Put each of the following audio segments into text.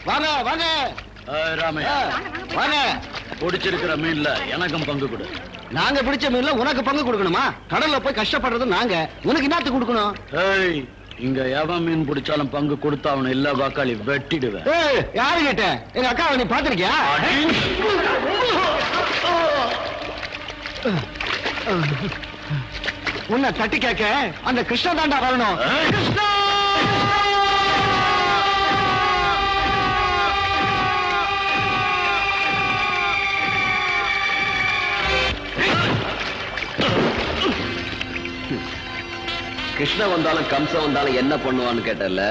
வாங்க வாங்க ராமையா வாங்க. பிடிச்சிருக்கிற மீன்ல எனக்கும் பங்கு கொடு. நாங்க பிடிச்ச மீன்ல உனக்கு பங்கு கொடுக்கணுமா? கடல்ல போய் கஷ்டப்படுறது நாங்க, உனக்கு என்னத்து கொடுக்கணும்? ஏய், இங்க எவன் மீன் பிடிச்சாலும் பங்கு கொடுத்தா அவனை எல்லா வாக்காளி வெட்டிடுவேன். யாரு கேட்ட? எங்க அக்காவை நீ பாத்திருக்கியா? உன்னை தட்டி கேட்க அந்த கிருஷ்ண தாண்டா வரணும். கிருஷ்ணா! கிருஷ்ண வந்தாலும் கம்சம் வந்தாலும் என்ன பண்ணுவான்னு கேட்டல,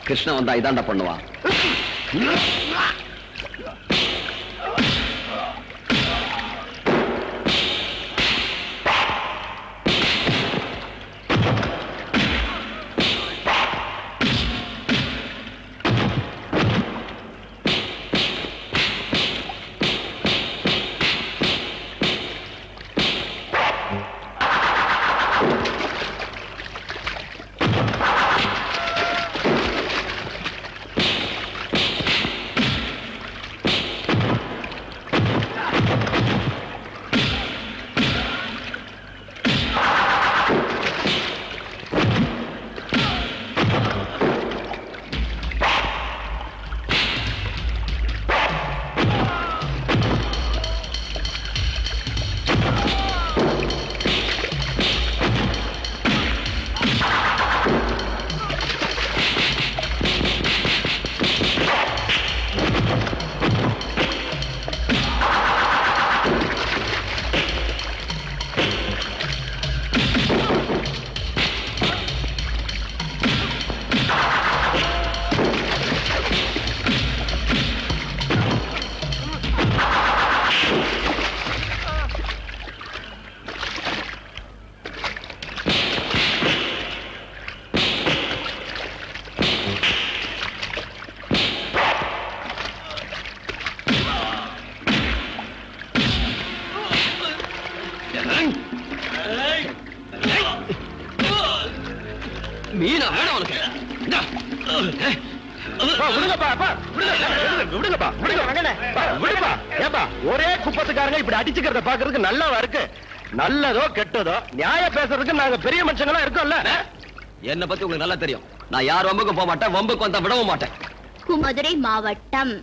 கிருஷ்ண வந்தா இதாண்டா பண்ணுவான். மீனா வேணும் உனக்கு. ஒரே குப்பத்துக்காரங்க இப்படி அடிச்சுக்கிறத பாக்குறதுக்கு நல்லாவா இருக்கு? நல்லதோ கெட்டதோ நியாய பேசுறதுக்கு நாங்க பெரிய மனுஷங்களா இருக்கோம்ல. என்ன பத்தி உங்களுக்கு நல்லா தெரியும். நான் யார் வம்புக்கும் போக மாட்டேன், வம்புக்கு வந்தா விடவும் மாட்டேன். மதுரை மாவட்டம்.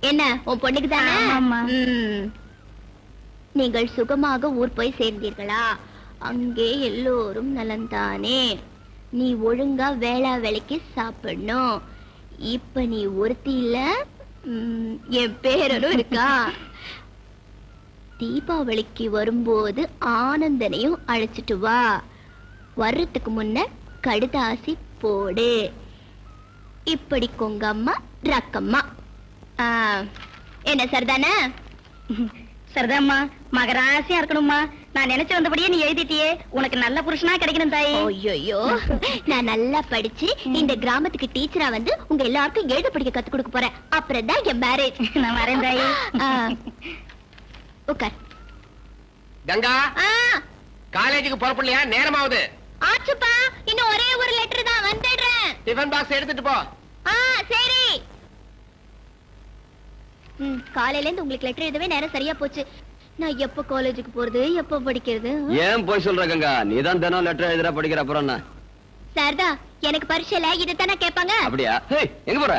என்ன உன் பொண்ணுக்கு தானே? நீங்கள் சுகமாக ஊர் போய் சேர்ந்தீர்களா? அங்கே எல்லோரும் நலந்தானே? நீ ஒழுங்கா வேளா வேலைக்கு சாப்பிடணும். இப்ப நீ ஒருத்தி இல்ல, என் பேரனும் இருக்கா. தீபாவளிக்கு வரும்போது ஆனந்தனையும் அழைச்சிட்டு வா. வர்றதுக்கு முன்ன கடுதாசி போடு. இப்படி கொங்கம்மா ரக்கம்மா. என்ன சரிதானே? சரிதாம்மா. மகராசியா இருக்கணும்மா. நான் நினைச்சு வந்தபடியே நீ எழுதிட்டியே. உனக்கு நல்ல புருஷனா கிடைக்கணும் தாயி. ஐயோ, நான் நல்லா படிச்சு இந்த கிராமத்துக்கு டீச்சரா வந்து உங்க எல்லாருக்கும் எழுத படிக்க கத்து கொடுக்க போறேன். அப்புறம் தான் என் மேரேஜ். நான் வரேன் தாயி. உட்கார். கங்கா, காலேஜுக்கு புறப்படலையா? நேரமாவது. ஆச்சுப்பா, இன்னும் ஒரே ஒரு லெட்டர் தான், வந்துடுறேன். டிஃபன் பாக்ஸ் எடுத்துட்டு போ. சரி. காலையில இருந்து உங்களுக்கு லெட்டர் எழுதவே நேரம் சரியா போச்சு. நான் எப்ப காலேஜுக்கு போறது, எப்ப படிக்கிறது? ஏன் போய் சொல்ற கங்கா? நீதான் தினம் லெட்டர் எழுதுற படிக்கிற அப்புறம் என்ன? சாரதா, எனக்கு பரீட்சையில இதைத்தானே கேட்பாங்க. அப்படியா? எங்க போற?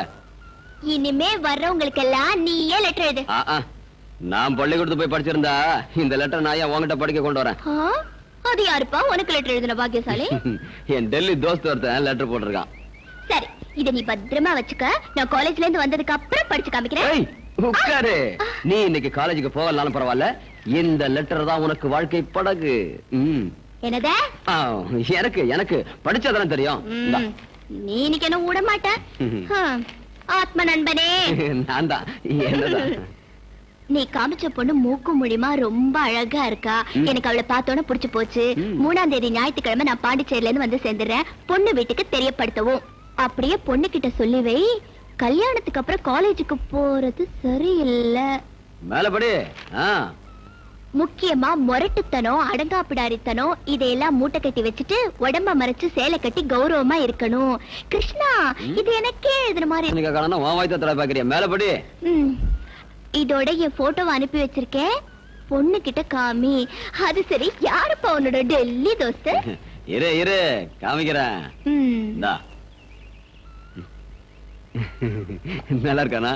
இனிமே வர்றவங்களுக்கு எல்லாம் நீயே லெட்டர் எழுது. நான் பள்ளிக்கூடத்து போய் படிச்சிருந்தா இந்த லெட்டர் நான் ஏன் உங்ககிட்ட படிக்க கொண்டு வரேன்? அது யாருப்பா உனக்கு லெட்டர் எழுதுன பாக்கியசாலி? என் டெல்லி தோஸ்த் ஒருத்தன் லெட்டர் போட்டிருக்கான். சரி, இத நீ பத்திரமா வச்சுக்க. நான் காலேஜ்ல இருந்து வந்ததுக்கு அப்புறம் படிச்சு காமிக்கிறேன். உட்காரு. நீ இன்னைக்கு காலேஜுக்கு போகலனாலும் பரவாயில்ல, இந்த லெட்டர் தான் உனக்கு வாழ்க்கை படகு. என்னத? எனக்கு எனக்கு படிச்சதெல்லாம் தெரியும். நீ இன்னைக்கு என்ன விட மாட்ட. ஆத்ம நண்பனே, நான் தான். என்னதான் நீ காமிச்ச பொண்ணு மூக்கு மூலியமா ரொம்ப அழகா இருக்கா. எனக்கு அவளை பார்த்தோன்னு புடிச்சு போச்சு. 3ஆம் தேதி ஞாயிற்றுக்கிழமை நான் பாண்டிச்சேரியில இருந்து வந்து சேர்ந்துறேன். பொண்ணு வீட்டுக்கு தெரியப்படுத்தவும். அப்படியே பொண்ணு கிட்ட சொல்லி வை, கல்யாணத்துக்கு அப்புறம் காலேஜுக்கு போறது சரியில்லை. மேலபடி. முக்கியமா முரட்டுத்தனம், அடங்காப்பிடாரித்தனம் இதையெல்லாம் மூட்டை கட்டி வச்சுட்டு உடம்ப மறைச்சு சேலை கட்டி கௌரவமா இருக்கணும். கிருஷ்ணா, இது எனக்கே எழுதுன மாதிரி. மேலபடி. இதோட என் போட்டோவை அனுப்பி வச்சிருக்கேன். பொண்ணு கிட்ட காமி. அது சரி, யாருப்பா உன்னோட டெல்லி தோஸ்து? இரு இரு காமிக்கிறேன். நல்லா இருக்கானா?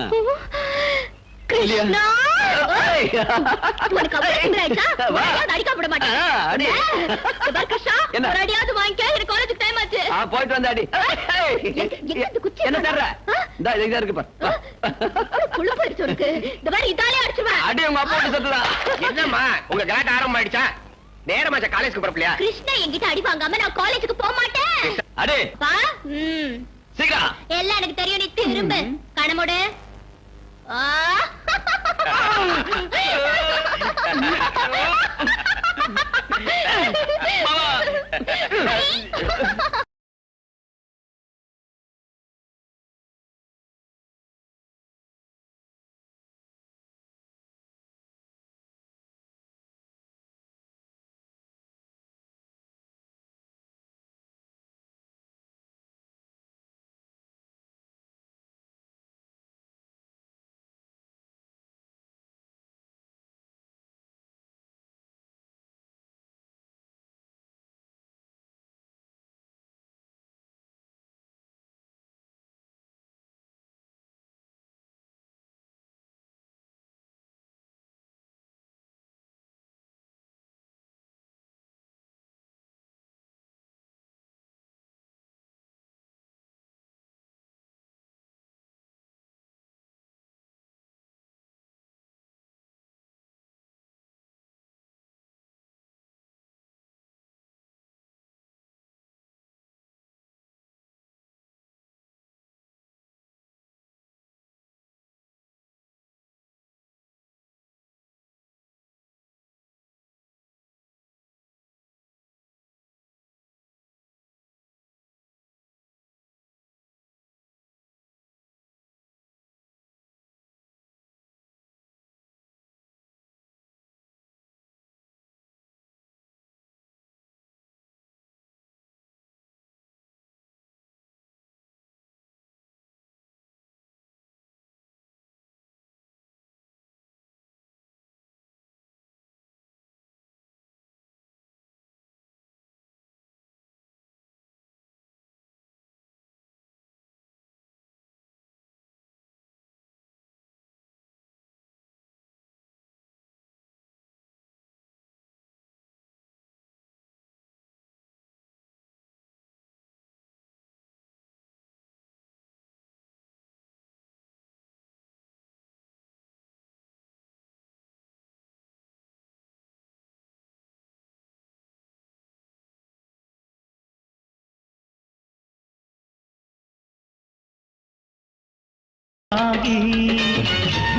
கிருஷ்ணா, உனக்கு அவ்வளவு திமிராயிடுச்சா? உன்னை அடிக்க விட மாட்டேன். கிருஷ்ணா, ஒரு அடியாவது வாங்கிக்க. எனக்கு காலேஜுக்கு டைம் ஆச்சு. போயிட்டு வந்த அடி. என்ன தர்ற? இந்தா இதா இருக்கு பாரு. புள்ள போயிடுச்சு உனக்கு. இந்த மாதிரி இதாலே அடிச்சுவேன். அடி உங்க அப்பா கிட்ட சொல்லுடா. என்னம்மா உங்க கலாட்ட ஆரம்பம் ஆயிடுச்சா? நேரமாச்சா காலேஜுக்கு போறப்பலையா? கிருஷ்ணா என்கிட்ட அடி வாங்காம நான் காலேஜுக்கு போக மாட்டேன். அடி பா. சீக்கிரம். எல்லாம் எனக்கு தெரியும். நீ திரும்ப கணமோடு.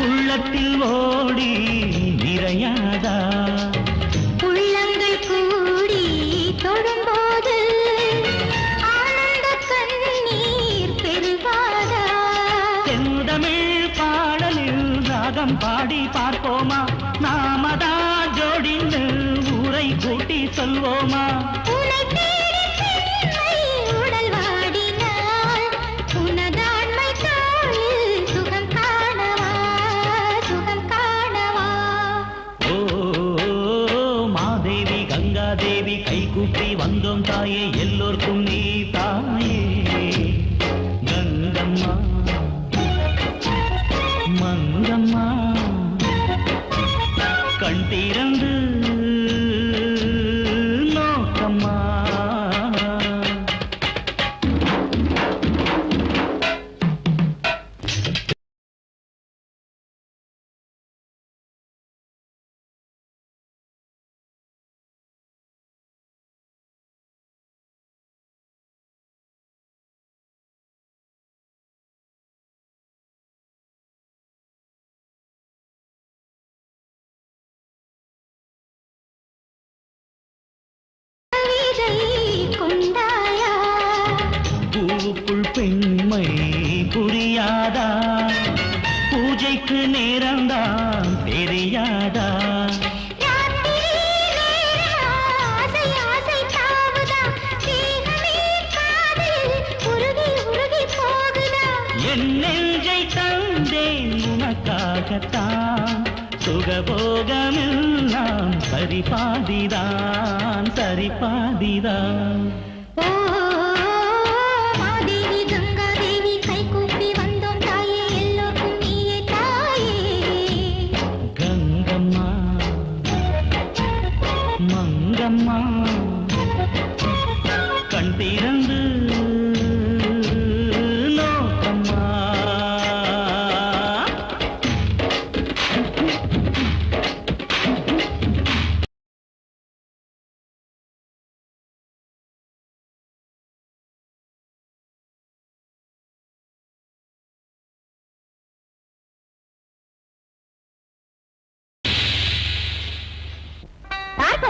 உள்ளத்தில் ஓடி நிறையாதா உள்ளங்கள் கூடி தொடும்போது ஆனந்த கண்ணீர் பெருகாதா? செந்தமிழ் பாடலில் ராகம் பாடி பார்ப்போமா? நாமதா ஜோடிந்து ஊரை கூட்டி சொல்வோமா? தேவி கை கூப்பி வந்தோம் தாயே, எல்லோர்க்கும் நீ தாயே கங்கம்மா. திறந்து நோக்கம்மா. பூவுக்குள் பெண்மை புரியாதா, பூஜைக்கு நேரம்தான் தெரியாதா. என் நெஞ்சை தந்தேன் உனக்காகத்தான், சுகபோகமெல்லாம் சரிபாதிதான் சரிபாதிதான். கங்கம்மா மங்கம்மா கண் திறந்து நோக்கம்மா.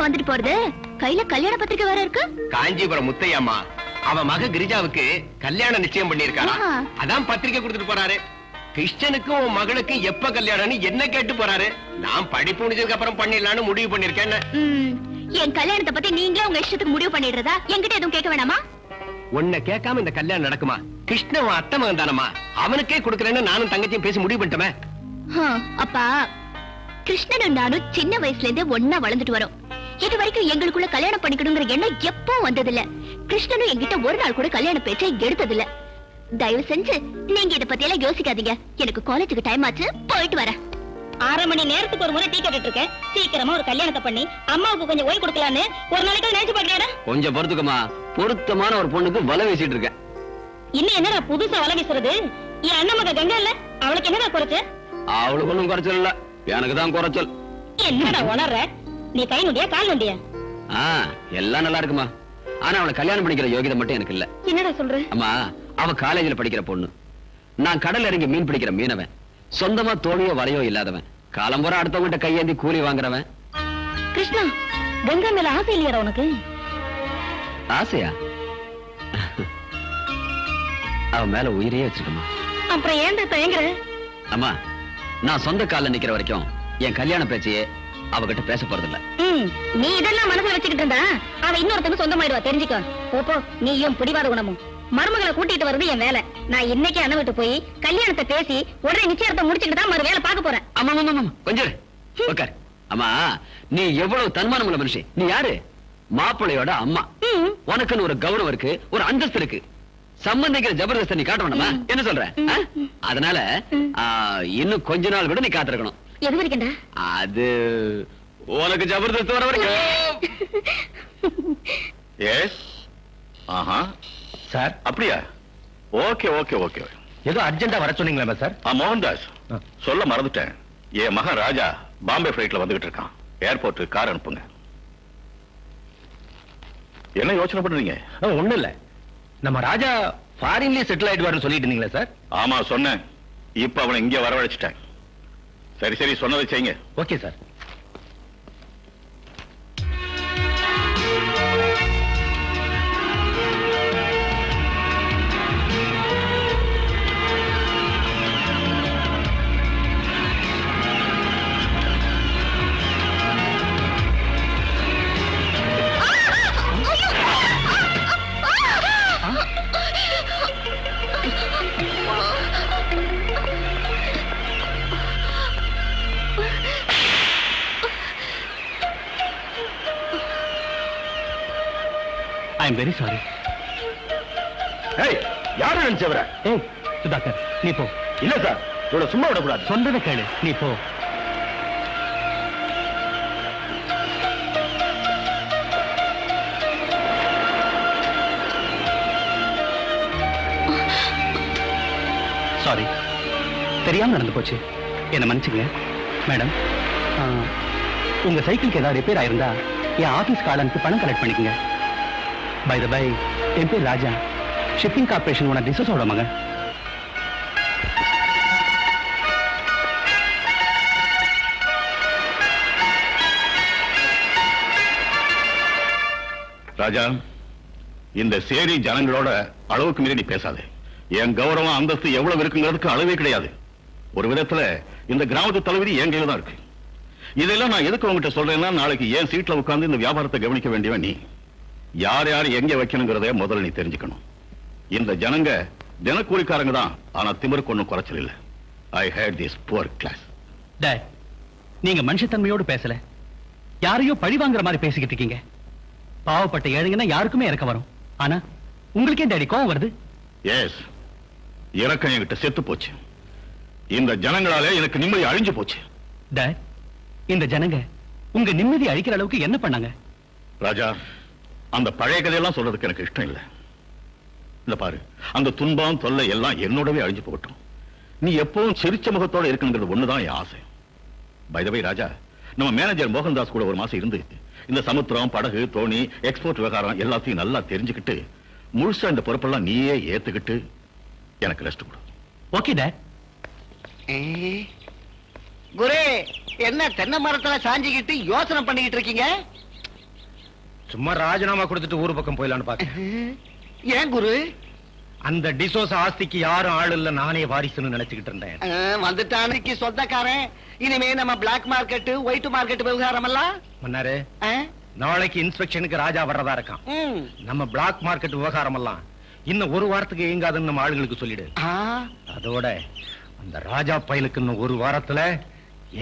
வந்துட்டு போறது, கையில கல்யாண பத்திரிக்கை வேற இருக்கு. காஞ்சிபுரம் முத்தையம்மா அவன் மக கிரிஜாவுக்கு கல்யாணம் நிச்சயம் பண்ணிருக்காரா, அதான் பத்திரிக்கை கொடுத்துட்டு போறாரு. கிருஷ்ணனுக்கும் உன் மகளுக்கு எப்ப கல்யாணம்னு என்ன கேட்டு போறாரு. நான் படிப்பு முடிஞ்சதுக்கு அப்புறம் பண்ணிடலாம்னு முடிவு பண்ணிருக்கேன். என் கல்யாணத்தை பத்தி நீங்களே உங்க இஷ்டத்துக்கு முடிவு பண்ணிடுறதா? என்கிட்ட எதுவும் கேட்க வேணாமா? உன்னை கேட்காம இந்த கல்யாணம் நடக்குமா? கிருஷ்ணன் உன் அத்தை மகன் தானம்மா, அவனுக்கே கொடுக்கறேன்னு நானும் தங்கச்சியும் பேசி முடிவு பண்ணிட்டோமே. அப்பா, கிருஷ்ணனும் நானும் சின்ன வயசுல இருந்தே ஒன்னா வளர்ந்துட்டு வரோம். இது வரைக்கும் எங்களுக்குள்ள கல்யாணம் பண்ணிக்கணுங்கிற எண்ணம் எப்போ வந்ததில்ல. கிருஷ்ணனும் என்கிட்ட ஒரு நாள் கூட கல்யாண பேச்சை எடுத்ததில்ல. தயவு செஞ்சு நீங்க இத பத்தி எல்லாம் யோசிக்காதீங்க. எனக்கு காலேஜுக்கு டைம் ஆச்சு, போயிட்டு வரேன். 1/2 மணி நேரத்துக்கு ஒரு முறை டீ கேட்டுட்டு இருக்கேன். சீக்கிரமா ஒரு கல்யாணத்தை பண்ணி அம்மாவுக்கு கொஞ்சம் ஓய்வு கொடுக்கலான்னு ஒரு நாளைக்கு நினைச்சு பாக்குறேன். கொஞ்சம் பொறுத்துக்கமா, பொருத்தமான ஒரு பொண்ணுக்கு வலை வீசிட்டு இருக்கேன். இன்னும் என்னடா புதுசா வலை வீசுறது? என் அண்ணன் மக கங்கா இல்ல, அவளுக்கு என்னடா குறைச்சு? அவளுக்கு ஒண்ணும் குறைச்சல் இல்ல, எனக்கு தான் குறைச்சல். என்னடா உணர்ற? நீ கை நொண்டியா கால் நொண்டியா? எல்லாம் நல்லா இருக்குமா, ஆனா அவளை கல்யாணம் பண்ணிக்கிற யோகிதை மட்டும் எனக்கு இல்ல. என்னடா சொல்ற? அம்மா, அவ காலேஜ்ல படிக்கிற பொண்ணு, நான் கடல் இறங்கி மீன் பிடிக்கிற மீனவன், சொந்தமா தோணியோ வலையோ இல்லாதவன், காலம்புற அடுத்தவங்கிட்ட கையேந்தி கூலி வாங்குறவன். கிருஷ்ணா, கங்கா மேல ஆசை இல்லையாடா உனக்கு? ஆசையா? அவ மேல உயிரையே வச்சிருக்கமா. அப்புறம் ஏன்டா தயங்குற? அம்மா, நான் சொந்த கால்ல நிக்கிற வரைக்கும் என் கல்யாண பேச்சையே அவகிட்ட பேச போறதில்ல. நீ இதெல்லாம் மனசுல வச்சுக்கிட்டு இருந்தா அவ இன்னொருத்தங்க சொந்தமாயிடுவா, தெரிஞ்சுக்கோ. போ, நீயும் பிடிவாத குணமும். மருமகளை கூட்டிட்டு வர்றது என் வேலை. நான் இன்னைக்கு அண்ணன் விட்டு போய் கல்யாணத்தை பேசி உடனே நிச்சயத்தை முடிச்சுட்டு தான் மறு வேலை பார்க்க போறேன். ஆமா ஆமா ஆமா, கொஞ்சம் உட்கார். அம்மா, நீ எவ்வளவு தன்மானம் உள்ள மனுஷன். நீ யாரு? மாப்பிள்ளையோட அம்மா. உனக்குன்னு ஒரு கௌரவம் இருக்கு, ஒரு அந்தஸ்து இருக்கு. சம்பந்திக்கிற ஜபர்தஸ்த நீ காட்ட வேண்டாமா? என்ன சொல்ற? அதனால இன்னும் கொஞ்ச நாள் விட நீ காத்திருக்கணும். எது வரைக்கும்டா? அது உனக்கு ஜபர்தஸ்த் வர வரைக்கும். எஸ். ஆஹா சார், அப்படியா? Okay okay okay. ஏதோ அர்ஜென்ட்டா வர சொன்னீங்களா சார்? மோகன்தாஸ், சொல்ல மறந்துட்டேன். என் மகன் ராஜா பாம்பே பிளைட்ல வந்துகிட்டு இருக்கான். ஏர்போர்ட் கார் அனுப்புங்க. என்ன யோசனை பண்றீங்க? ஒண்ணு இல்ல, நம்ம ராஜா ஃபாரின்லயே செட்டில் ஆயிடுவாருன்னு சொல்லிட்டு இருந்தீங்களா சார்? ஆமா சொன்னேன். இப்ப அவனை இங்க வரவழைச்சிட்டேன். சரி சரி, சொன்னதை செய்யுங்க. Okay sir. I am very sorry. யாரும் நினைச்சவர? சுதாகர், நீ போ. இல்ல சார், இவ்வளவு சும்மா விடக்கூடாது. சொன்னதை கேளு, நீ போ. சாரி, தெரியாம நடந்து போச்சு, என்ன மன்னிச்சுங்க. மேடம், உங்க சைக்கிளுக்கு ஏதாவது ரிப்பேர் ஆயிருந்தா என் ஆபீஸ் காலனுக்கு பணம் கலெக்ட் பண்ணிக்கங்க. பை த பை, என் பேர் ராஜா, ஷிப்பிங் கார்பரேஷன் ஓனர் டிசோஸோட மகன். ராஜா, இந்த சேரி ஜனங்களோட அளவுக்கு மீறி நீ பேசாதே. என் கௌரவம் அந்தஸ்து எவ்வளவு இருக்குங்கிறதுக்கு அளவே கிடையாது. ஒரு விதத்துல இந்த கிராமத்து தலைவிதி என் கையில தான் இருக்கு. இதெல்லாம் நான் எதுக்கு உங்ககிட்ட சொல்றேன்னா, நாளைக்கு ஏன் சீட்ல உட்கார்ந்து இந்த வியாபாரத்தை கவனிக்க வேண்டியவன் நீ. யார் யார் எங்க வைக்கணுங்கிறத முதல்ல நீ தெரிஞ்சுக்கணும். இந்த ஜனங்க தினக்கூலிக்காரங்க தான், ஆனா திமிருக்கு ஒண்ணும் குறைச்சல் இல்ல. I hate this poor class. Dad, நீங்க மனுஷத்தன்மையோடு பேசல, யாரையோ பழி வாங்குற மாதிரி பேசிக்கிட்டு இருக்கீங்க. பாவப்பட்ட ஏழைங்கன்னா யாருக்குமே இறக்க வரும், ஆனா உங்களுக்கே டேடி கோவம் வருது. எஸ், இறக்கம் என்கிட்ட செத்து போச்சு. இந்த ஜனங்களாலே எனக்கு நிம்மதி அழிஞ்சு போச்சு. டேட், இந்த ஜனங்க உங்க நிம்மதி அழிக்கிற அளவுக்கு என்ன பண்ணாங்க? ராஜா, அந்த பழைய கதையெல்லாம் சொல்றதுக்கு எனக்கு இஷ்டம் இல்லை. இந்த பாரு, அந்த துன்பம் தொல்லை எல்லாம் என்னோடவே அழிஞ்சு போகட்டும். நீ எப்பவும் சிரிச்ச முகத்தோட இருக்குங்கிறது ஒண்ணுதான் என் ஆசை. பை த வே ராஜா, நம்ம மேனேஜர் மோகன்தாஸ் கூட ஒரு மாசம் இருந்து இந்த சமுத்திரம், படகு, தோணி, எக்ஸ்போர்ட் விவகாரம் எல்லாத்தையும் நல்லா தெரிஞ்சுக்கிட்டு முழுசா இந்த பொறுப்பெல்லாம் நீயே ஏத்துக்கிட்டு எனக்கு ரெஸ்ட் கொடு. Okay date. குரு, என்ன தென்னை மரத்துல சாஞ்சிக்கிட்டு யோசனை பண்ணிக்கிட்டு இருக்கீங்க? சும்மா ராஜினாமா கொடுத்துட்டு ஊர் பக்கம் போயிடலான்னு பாக்க. ஏன் குரு? அந்த டிசோஸ் ஆஸ்திக்கு யாரும் ஆள் இல்ல, நானே வாரிசுன்னு நினைச்சுக்கிட்டு இருந்தேன். வந்துட்டானுக்கு சொந்தக்காரன். இனிமே நம்ம பிளாக் மார்க்கெட், ஒயிட் மார்க்கெட் விவகாரம் எல்லாம் மன்னாரு, நாளைக்கு இன்ஸ்பெக்ஷனுக்கு ராஜா வர்றதா இருக்கான். நம்ம பிளாக் மார்க்கெட் விவகாரம் எல்லாம் இன்னும் ஒரு வாரத்துக்கு இயங்காதுன்னு நம்ம ஆளுங்களுக்கு சொல்லிடு. அதோட அந்த ராஜா பயலுக்கு இன்னும் ஒரு வாரத்துல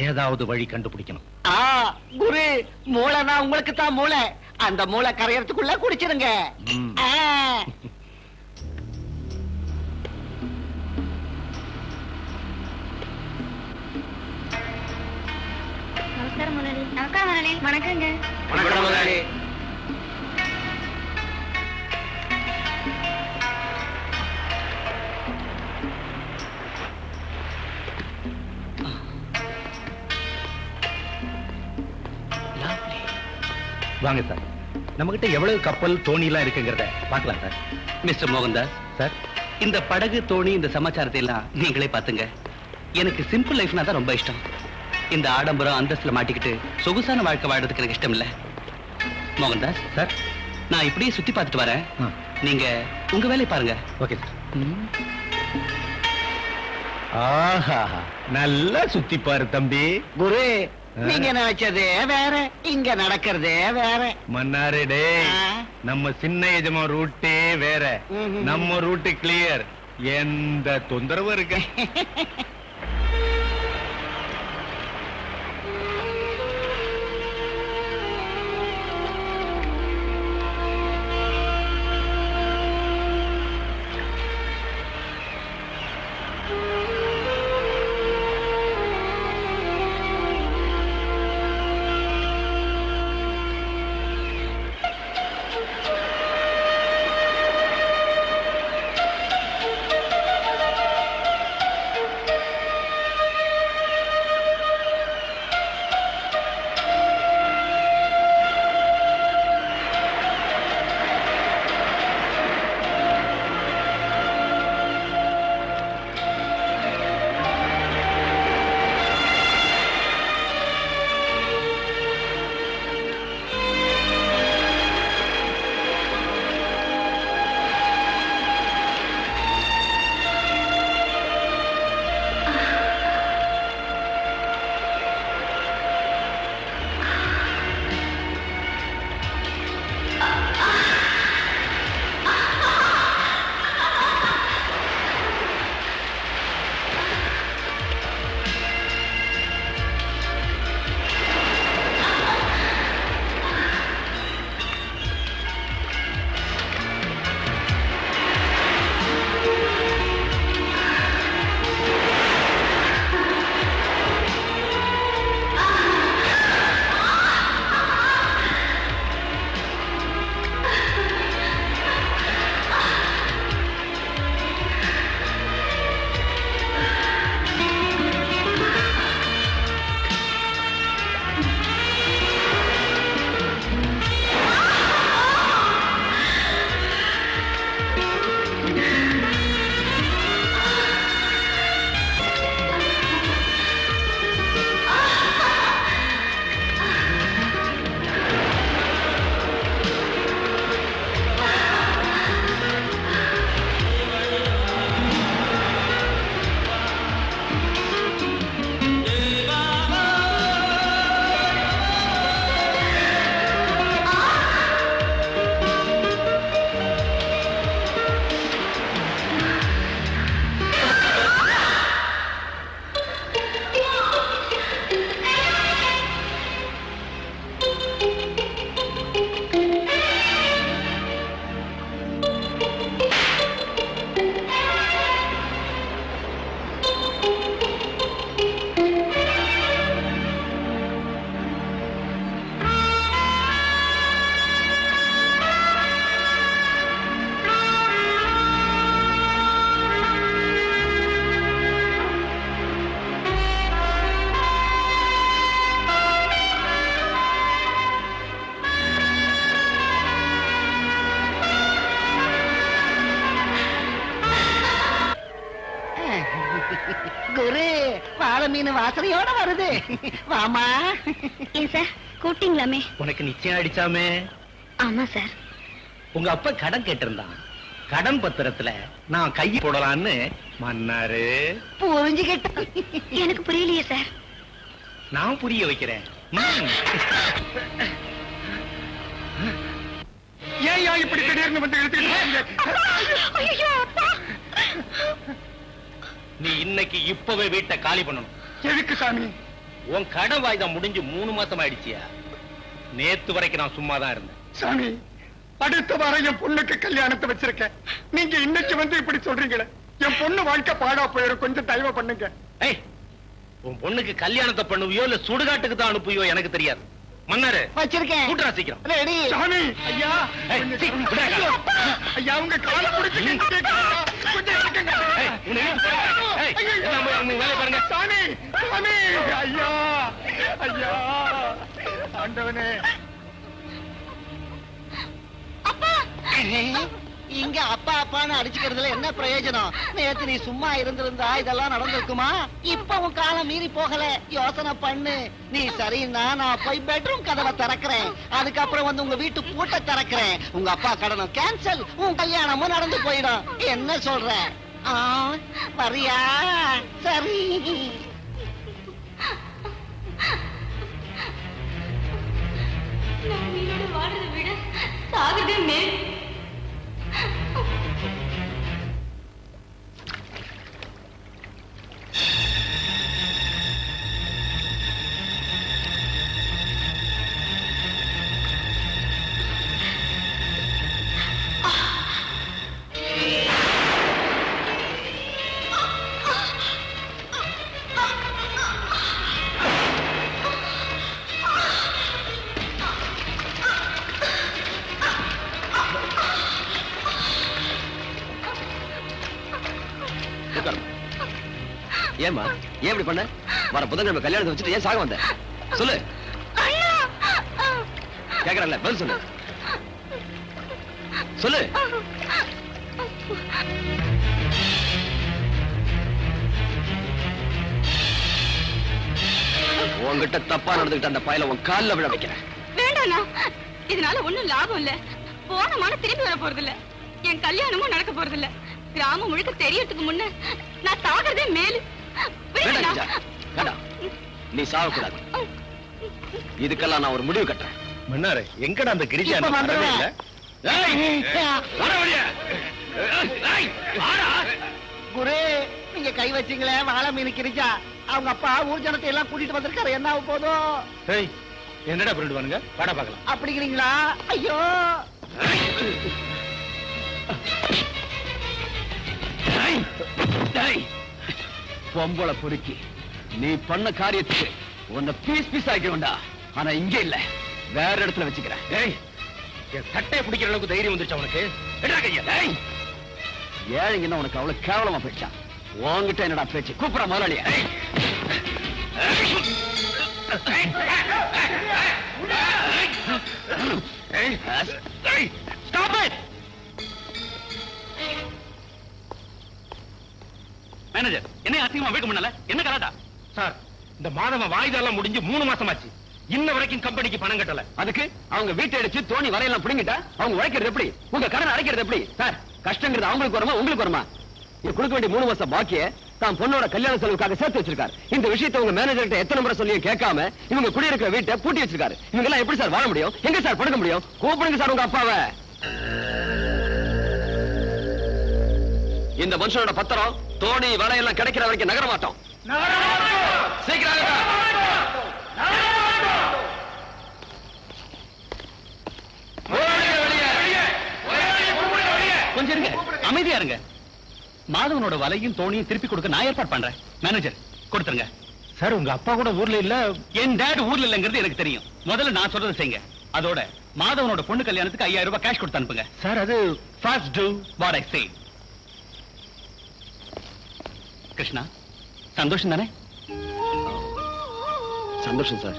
ஏதாவது வழி கண்டுபிடிக்கணும். குரு, மூளைனா உங்களுக்கு தான் மூளை. அந்த மூளை கரையறதுக்குள்ள குடிச்சிருங்க. நமஸ்காரம் முதலாளி. நமஸ்காரம் முதலாளி. வணக்கங்க. வணக்கம் முதலாளி. வாங்க சார், நம்ம கிட்ட எவ்வளவு கப்பல், தோணி எல்லாம் இருக்குங்கிறத பார்க்கலாம் சார். மிஸ்டர் மோகன்தாஸ் சார், இந்த படகு, தோணி, இந்த சமாச்சாரத்தை எல்லாம் நீங்களே பாத்துங்க. எனக்கு சிம்பிள் லைஃப்னா தான் ரொம்ப இஷ்டம். இந்த ஆடம்பரம் அந்தஸ்துல மாட்டிக்கிட்டு சொகுசான வாழ்க்கை வாழ்றதுக்கு எனக்கு இஷ்டம் இல்ல. மோகன்தாஸ் சார், நான் இப்படியே சுத்தி பார்த்துட்டு வரேன், நீங்க உங்க வேலையை பாருங்க. Okay sir. ஆஹா, நல்லா சுத்தி பாரு தம்பி. குரு, நீங்க நினைச்சதே வேற, இங்க நடக்கிறதே வேற. மன்னாரே டே, நம்ம சின்ன எஜமா ரூட்டே வேற, நம்ம ரூட்டு கிளியர். எந்த தொந்தரவும் இருக்கு? குரு வாழை மீன் வாசனையோட வருது வாமா. ஏன் சார் கூப்பிட்டீங்களாமே? உனக்கு நிச்சயம் அடிச்சாமே. ஆமா சார். உங்க அப்பா கடன் கேட்டிருந்தான். கடன் பத்திரத்துல நான் கை போடலான்னு மன்னாரு. புரிஞ்சுக்கிட்ட. எனக்கு புரியலையே சார். நான் புரிய வைக்கிறேன். ஏன் இப்படி திடீர்னு வந்து நீ இன்னைக்கு இப்பவே வீட்டை காலி பண்ணணும். எதுக்கு சாமி? உன் கடன் வாய்தா முடிஞ்சு 3 மாசம் ஆயிடுச்சியா? நேத்து வரைக்கும் நான் சும்மா தான் இருந்தேன். சாமி, அடுத்த வாரம் என் பொண்ணுக்கு கல்யாணத்தை வச்சிருக்கேன். நீங்க இன்னைக்கு வந்து இப்படி சொல்றீங்களே, என் பொண்ணு வாழ்க்கை பாடா போயிடும். கொஞ்சம் தயவு பண்ணுங்க. ஏய், உன் பொண்ணுக்கு கல்யாணத்தை பண்ணுவியோ இல்ல சுடுகாட்டுக்கு தான் அனுப்புவியோ எனக்கு தெரியாது. மன்னாரு வச்சிருக்கேன். கூட்டுறா சீக்கிரம். ரெடி. சாமி, ஐயா, ஏய், கொஞ்சம் சீ, சாமி. விடுடா, காலை. ஐயா, உங்க காலை பிடிச்சு கேட்கிறேன். கொஞ்சம் இருக்குங்க. ஏய், உன்னை இழுத்து போடுறேன். ஏய், ஐயோ, எல்லாம் போய் உங்க வேலையை பாருங்க. சாமி, சாமி, ஐயா, ஐயா, ஆண்டவனே. இங்க அப்பா அப்பான்னு அடிச்சுக்கிறதுல என்ன பிரயோஜனம்? நேத்து நீ சும்மா இருந்திருந்தா இதெல்லாம் நடந்திருக்குமா? இப்ப உன் காலம் மீறி போகல. யோசனை பண்ணு. நீ சரின்னா நான் போய் பெட்ரூம் கதவை திறக்கிறேன். அதுக்கப்புறம் வந்து உங்க வீட்டு பூட்டை திறக்கிறேன். உங்க அப்பா கடனும் கேன்சல், உன் கல்யாணமும் நடந்து போயிடும். என்ன சொல்ற? வரியா? சரி. நான் உயிரோட வாழ்றதை விட சாகுறதே மேல். ஏமா ஏன் இப்படி பண்ண? வர புதன்கிழமை கல்யாணத்தை வச்சுட்டு ஏன் சாக வந்த? சொல்லு. கேக்குறல, பதில் சொல்லு. சொல்லு. உன்கிட்ட தப்பா நடந்துகிட்ட அந்த பயல உன் கால்ல விழ வைக்கிறேன். வேண்டாண்ணா, இதனால ஒண்ணும் லாபம் இல்ல. போனமான திரும்பி வர போறது இல்ல. என் கல்யாணமும் நடக்க போறது இல்ல. கிராமம் முழுக்க தெரியறதுக்கு முன்ன நான் சாகிறதே மேலு. வேண்டாம் கிரிஜா, வேண்டாம். நீ சாகக்கூடாது. இதுக்கெல்லாம் நான் ஒரு முடிவு கட்டுறேன். மன்னாரு, எங்கடா அந்த கிரிஜா? இப்ப வரவே இல்ல. வர வழியா. குரு, நீங்க கை வச்சீங்களே வாழை மீன் கிரிஜா, அவங்க அப்பா ஊர் ஜனத்தை எல்லாம் கூட்டிட்டு வந்திருக்காரு. என்ன ஆக போதும்? ஏய், என்னடா பண்ணிடுவானுங்க? வாடா பார்க்கலாம். அப்படிங்கிறீங்களா? ஐயோ, பொம்பளை பொறுக்கி நீ பண்ண காரியத்துக்கு உன்னை பீஸ் பீஸ் ஆக்கிடும்டா. ஆனா இங்க இல்ல, வேற இடத்துல வச்சுக்கிறேன். ஏய், என் சட்டையை பிடிக்கிற அளவுக்கு தைரியம் வந்துருச்சு அவனுக்கு. என்னடா கையா? ஏய், ஏழைங்கன்னா உனக்கு அவ்வளவு கேவலமா போயிடுச்சா? உன்கிட்ட என்னடா பேச்சு? கூப்பிட முதலாளியா? மேனேஜர், என்ன அசிங்கமா வீட்டு முன்னால என்ன கலாட்டா? சார், இந்த மாதம் வாய்தெல்லாம் முடிஞ்சு 3 மாசம் ஆச்சு. இன்ன வரைக்கும் கம்பெனிக்கு பணம் கட்டல. அதுக்கு அவங்க வீட்டை அடிச்சு தோணி வரையெல்லாம் பிடிங்கிட்டா அவங்க உழைக்கிறது எப்படி? உங்க கடன் அடைக்கிறது எப்படி? சார், கஷ்டங்கிறது அவங்களுக்கு வருமா உங்களுக்கு வருமா? இது கொடுக்க வேண்டிய 3 மாசம் பாக்கிய தான் பொண்ணோட கல்யாண செலவுக்காக சேர்த்து வச்சிருக்காரு. இந்த விஷயத்தை உங்க மேனேஜர்கிட்ட எத்தனை முறை சொல்லியும் கேட்காம இவங்க குடியிருக்கிற வீட்டை பூட்டி வச்சிருக்காரு. இவங்க எல்லாம் எப்படி சார் வாழ முடியும்? எங்க சார் படுக்க முடியும்? கூப்பிடுங்க சார் உங்க அப்பாவை. இந்த மனுஷனோட பத்திரம் தோணி வலையெல்லாம் கிடைக்கிற வரைக்கும் நகர மாட்டோம். சீக்கிரம் கொஞ்சம் இருங்க, அமைதியா இருங்க. மாதவனோட வலையும் தோணியும் திருப்பி கொடுக்க நான் ஏற்பாடு பண்றேன். மேனேஜர், கொடுத்துருங்க. சார், உங்க அப்பா கூட ஊர்ல இல்ல. என் டேட் ஊர்ல இல்லங்கிறது எனக்கு தெரியும். முதல்ல நான் சொல்றதை செய்யுங்க. அதோட மாதவனோட பொண்ணு கல்யாணத்துக்கு 5000 ரூபாய் கேஷ் கொடுத்து அனுப்புங்க. சார், அது ஃபர்ஸ்ட் டு வாட் ஐ சே. கிருஷ்ணா, சந்தோஷம் தானே? சந்தோஷம் சார்.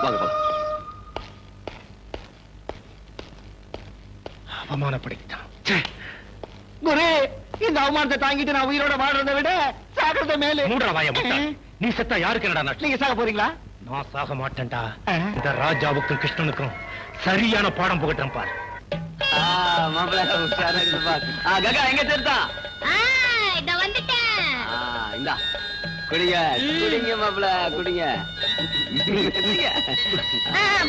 வாங்க போலாம். அவமானப்படுத்திட்டான். குரு, இந்த அவமானத்தை தாங்கிட்டு நான் உயிரோட வாழ்றதை விட சாகிறத மேலே. மூடுற வாய முட்டாள். நீ செத்தா யாருக்கு என்னடா நஷ்டம்? நீங்க சாக போறீங்களா? நான் சாக மாட்டேன்டா. இந்த ராஜாவுக்கும் கிருஷ்ணனுக்கும் சரியான பாடம் புகட்டேன் பார். மாப்பிள்ள உஷாரா இருக்குது பார். கங்கா எங்க தெரிதான்? இத வந்துட்டேன். இந்தா குடிங்க குடிங்க மாப்பிள்ள குடிங்க.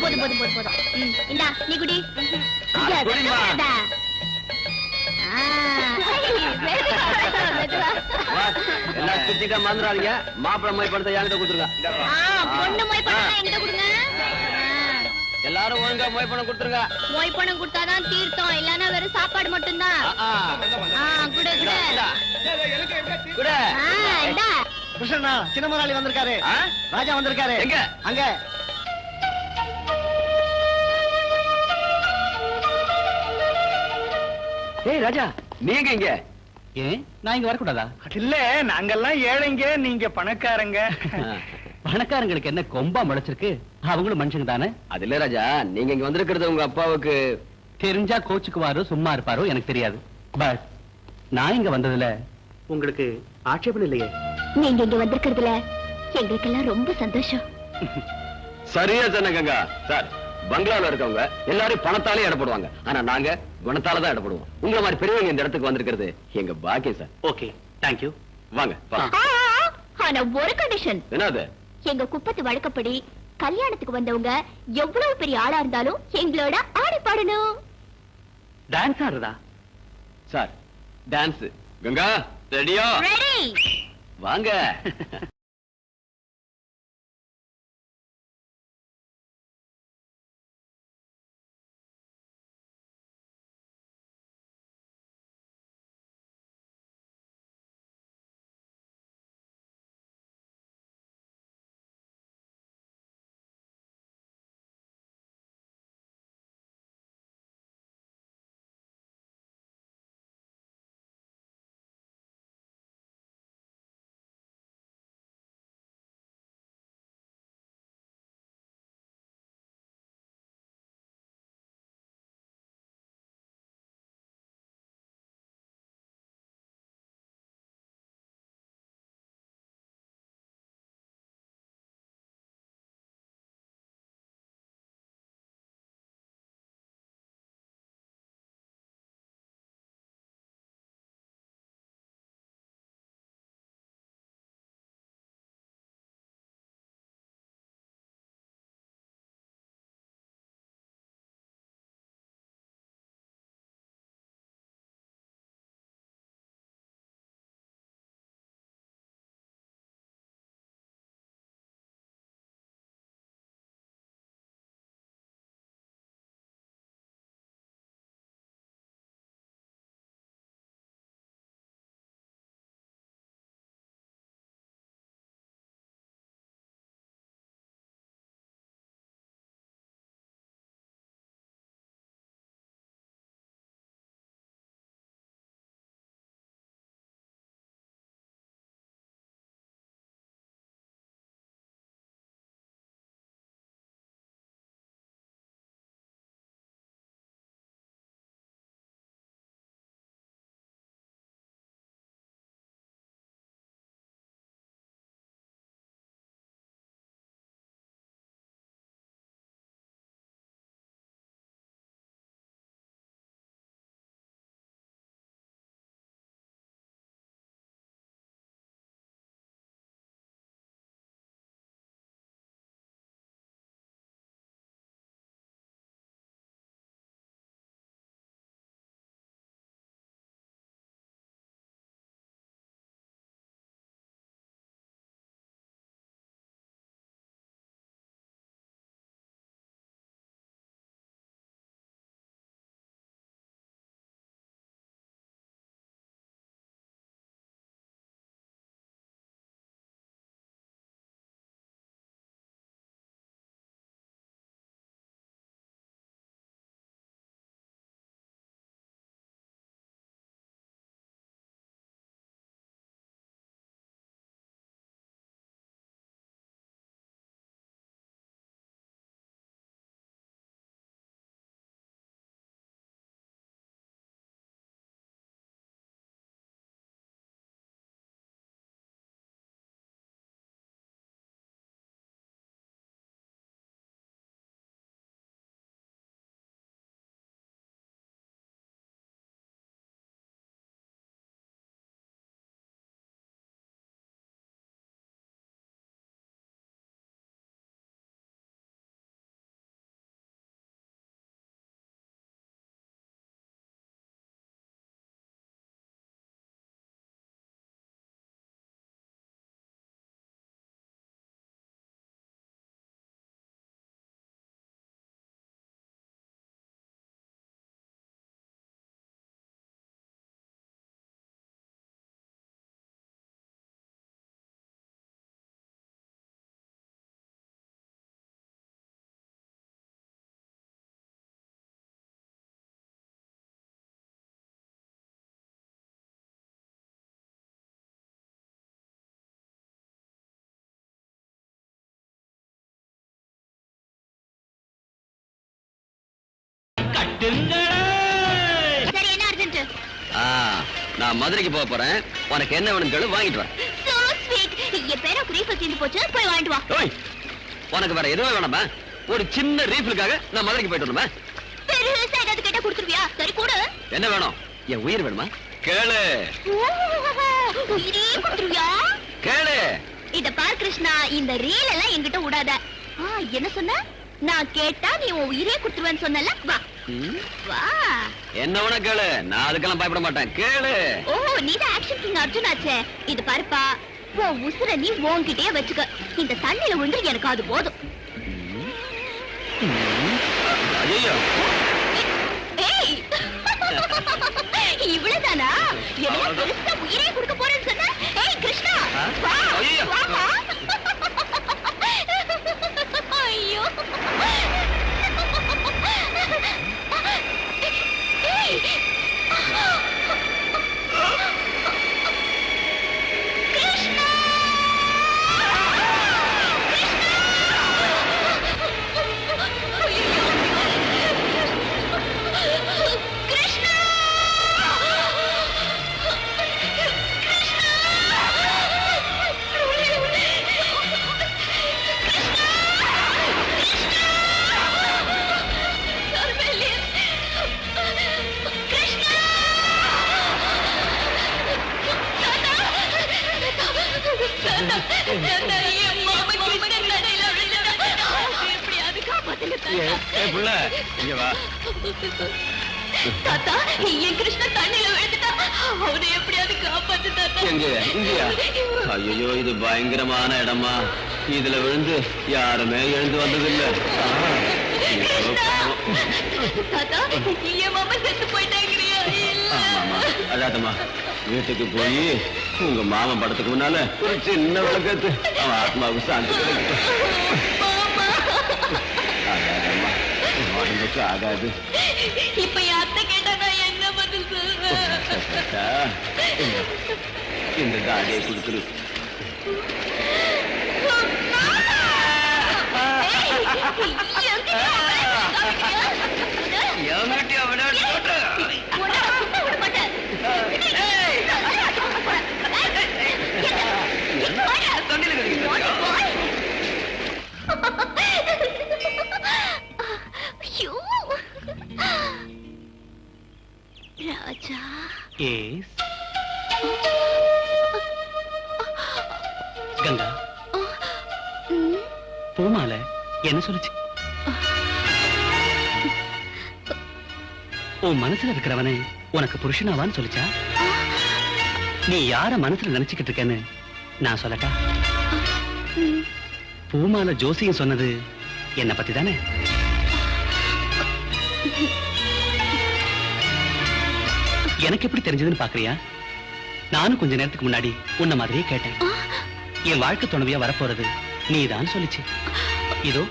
போதும் போதும் போதும் போதும். இந்தா நீ குடி. குடிமா. எல்லாம் சுத்திட்டா மறந்துடாதீங்க. மாப்பிள்ள மொய் பணத்தை என்கிட்ட கொடுத்துருங்க. பொண்ணு மொய் பணம் என்கிட்ட கொடுங்க. எல்லாரும் ஒழுங்கா மொய் பணம் கொடுத்துருங்க. மொய் பணம் கொடுத்தாதான் தீர்த்தம், இல்லன்னா வெறும் சாப்பாடு மட்டும்தான். குடு குடு குட இந்தா. கிருஷ்ணா, சின்ன முதலாளி வந்திருக்காரு. ராஜா வந்திருக்காரு. எங்க? அங்க. ஏய் ராஜா, நீங்க இங்க? ஏன் நான் இங்க வரக்கூடாதா? இல்ல, நாங்கெல்லாம் ஏழைங்க, நீங்க பணக்காரங்க. பணக்காரங்களுக்கு என்ன கொம்பா முளைச்சிருக்கு? அவங்களும் மனுஷங்க தானே. அது இல்ல ராஜா, நீங்க இங்க வந்திருக்கிறது உங்க அப்பாவுக்கு தெரிஞ்சா கோச்சுக்குவாரோ சும்மா இருப்பாரோ எனக்கு தெரியாது. பட் நான் இங்க வந்ததுல உங்களுக்கு ஆட்சேபம் இல்லையே. நீங்க இங்க வந்திருக்கிறதுல எங்களுக்கெல்லாம் ரொம்ப சந்தோஷம். சரியா சொன்ன கங்கா. சார், பங்களால இருக்கவங்க எல்லாரும் பணத்தாலே இடப்படுவாங்க. ஆனா நாங்க குணத்தால தான் இடப்படுவோம். உங்களை மாதிரி பெரியவங்க இந்த இடத்துக்கு வந்திருக்கிறது எங்க பாக்கியம் சார். Okay, thank you. வாங்க. ஆனா ஒரு கண்டிஷன். என்னது? எங்க குப்பத்து வழக்கப்படி கல்யாணத்துக்கு வந்தவங்க எவ்வளவு பெரிய ஆளா இருந்தாலும் எங்களோட ஆடி பாடணும். டான்ஸ் ஆடுறதா? Sir, dance. கங்கா ரெடியா? ரெடி. வாங்க. சரி, என்ன அர்ஜென்ட்? நான் மதுரைக்கு போக போறேன். உனக்கு என்ன வேணும் கேளு, வாங்கிட்டு வா. So sweet. என் பேர ரீஃபில் தீர்ந்து போச்சு, போய் வாங்கிட்டு வா. ஓய், உனக்கு வேற எதுவும் வேணாமா? ஒரு சின்ன ரீஃபிலுக்காக நான் மதுரைக்கு போயிட்டு வரணுமா? பெருசா ஏதாவது கேட்டா கொடுத்துருவியா? சரி கொடு. என்ன வேணும்? என் உயிர் வேணுமா? கேளு உயிரே கொடுத்துருவியா? கேளு. இத பார் கிருஷ்ணா, இந்த ரீல் எல்லாம் என்கிட்ட விடாத. என்ன சொன்ன? நான் கேட்டா நீ உன் உயிரே கொடுத்துருவேன்னு சொன்னல. வா வா. என்ன வேணா கேளு, நான் அதுக்கெல்லாம் பயப்பட மாட்டேன். கேளு. ஓ, நீதான் ஆக்ஷன் கிங் அர்ஜுன் ஆச்சே. இது பாருப்பா, உன் உசுர நீ உன்கிட்டயே வச்சுக்க. இந்த தண்ணியில விழுந்து எனக்கு அது போதும். ஐயோ, ஏய், இவ்வளவுதானா? என்ன பெருசா உயிரே கொடுக்க போறேன்னு சொன்ன? ஏய் கிருஷ்ணா, வா ஐயோ. வா. ஐயோ. ஏய். கிருஷ்ணா. கிருஷ்ணா. புள்ள இங்க வா. தாத்தா, என் கிருஷ்ண தண்ணியில விழுந்துட்டா. அவனை எப்படியாவது காப்பாத்து தாத்தா. எங்க இங்கயா? ஐயோ, இது பயங்கரமான இடமா. இதுல விழுந்து யாருமே எழுந்து வந்ததில்லை. தாத்தா, என் மாமா செத்து போயிட்டாங்கறியா? ஆமாமா, அதாதம்மா, வீட்டுக்கு போய் உங்க மாமன் படத்துக்கு முன்னால ஒரு சின்ன விளக்கத்து அவன் ஆத்மாவுக்கு சாந்தி கிடைக்கும். ஆகாதம்மா, உடம்புக்கு ஆகாது. இப்ப என் அத்தை கேட்டா நான் என்ன பதில் சொல்றேன்? இந்த தாடியை கொடுத்துரு. ராஜா. Yes. கங்கா, பூமாலை என்ன சொல்லுச்சு? உன் மனசுல இருக்கிறவனே உனக்கு புருஷனாவான்னு சொல்லிச்சா? நீ யார மனசுல நினைச்சுக்கிட்டு இருக்கேன்னு நான் சொல்லட்டா? பூமாலை ஜோசியம் சொன்னது என்ன பத்தி தானே? எனக்கு எப்படி தெரிஞ்சதுன்னு பாக்குறியா? நானும் கொஞ்ச நேரத்துக்கு முன்னாடி உன்ன மாதிரியே கேட்டேன். என் வாழ்க்கை துணைவியா வரப்போறது நீதான் சொல்லிச்சு. இதோ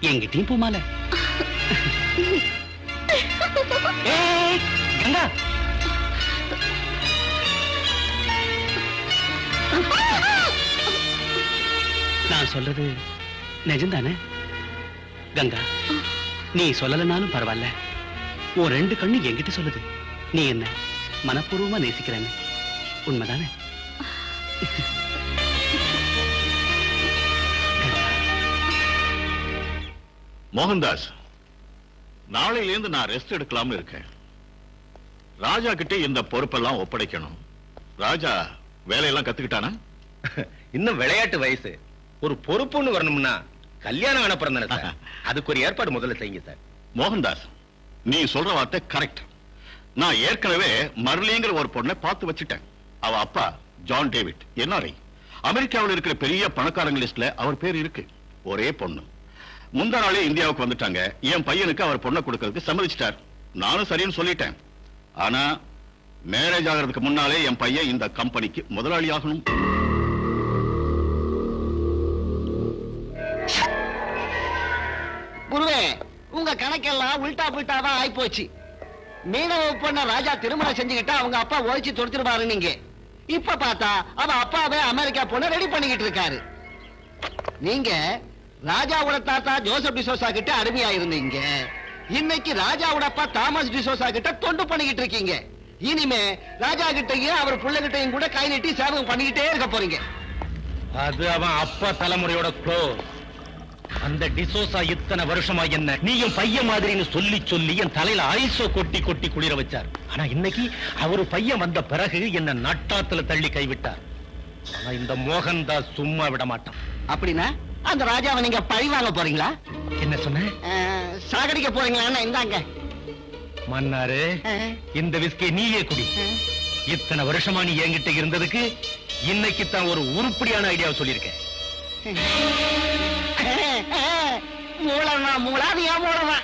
என்கிட்டயும் பூமாலை. ஏய் கங்கா, நான் சொல்றது நிஜம்தானே? கங்கா, நீ சொல்லலனாலும் பரவாயில்ல, உன் ரெண்டு கண்ணு என்கிட்ட சொல்லுது நீ என்ன மனப்பூர்வமா நேசிக்கிறேன்னு. உண்மைதானே? மோகன்தாஸ், நாளையிலேருந்து நான் ரெஸ்ட் எடுக்கலாம்னு இருக்கேன். ராஜா கிட்ட இந்த பொறுப்பெல்லாம் ஒப்படைக்கணும். ராஜா வேலையெல்லாம் கத்துக்கிட்டானா? இன்னும் விளையாட்டு வயசு. ஒரு பொறுப்புன்னு வரணும்னா கல்யாணம் அனுப்புறேன் சார். அதுக்கு ஒரு ஏற்பாடு முதல்ல செய்யுங்க சார். மோகன்தாஸ், நீ சொல்ற வார்த்தை கரெக்ட். நான் ஏற்கனவே மர்லிங்கிற ஒரு பொண்ணை பார்த்து வச்சுட்டேன். அவ அப்பா ஜான் டேவிட் NRI. அமெரிக்காவில் இருக்கிற பெரிய பணக்காரங்க லிஸ்ட்ல அவர் பேர் இருக்கு. ஒரே பொண்ணு. முந்தா நாளே இந்தியாவுக்கு வந்துட்டாங்க. என் பையனுக்கு அவர் பொண்ணை கொடுக்கறதுக்கு சம்மதிச்சிட்டார். நானும் சரின்னு சொல்லிட்டேன். ஆனா மேரேஜ் ஆகிறதுக்கு முன்னாலே என் பையன் இந்த கம்பெனிக்கு முதலாளி ஆகணும். குருவே, உங்க கணக்கெல்லாம் உல்டா புல்டாவா ஆயிப்போச்சு. மீனவ பொண்ண ராஜா திருமணம் செஞ்சுக்கிட்டா அவங்க அப்பா ஓய்ச்சி தொடுத்துருவாரு. நீங்க இப்ப பார்த்தா அவ அப்பாவே அமெரிக்கா பொண்ண ரெடி பண்ணிக்கிட்டு இருக்காரு. நீங்க ராஜாவோட தாத்தா ஜோசப் டிசோசா கிட்ட அடிமையா இருந்தீங்க. இன்னைக்கு ராஜாவோட அப்பா தாமஸ் டிசோசா கிட்ட தொண்டு பண்ணிக்கிட்டு இருக்கீங்க. இனிமே ராஜா கிட்டையும் அவர் பிள்ளைகிட்டையும் கூட கை நீட்டி சேவகம் பண்ணிக்கிட்டே இருக்க போறீங்க. அது அவன் அப்பா தலைமுறையோட க்ளோஸ். அந்த டிசோசா இத்தனை வருஷமா என்ன நீயும் பையன் மாதிரின்னு சொல்லி சொல்லி என் தலையில ஐசோ கொட்டி கொட்டி குளிர வச்சார். ஆனா இன்னைக்கு அவரு பையன் வந்த பிறகு என்ன நட்டாத்துல தள்ளி கைவிட்டார். ஆனா இந்த மோகன்தாஸ் சும்மா விட மாட்டான். அப்படின்னா அந்த ராஜாவை நீங்க பழி வாங்க போறீங்களா? என்ன சொன்ன? சாகடிக்க போறீங்களா? இந்தாங்க மன்னாரு, இந்த விஸ்கி நீயே குடி. இத்தனை வருஷமா நீ என்கிட்ட இருந்ததுக்கு இன்னைக்கு தான் ஒரு உருப்படியான ஐடியாவை சொல்லியிருக்கேன். மூலமா மூலாது ஏன் மூலமா?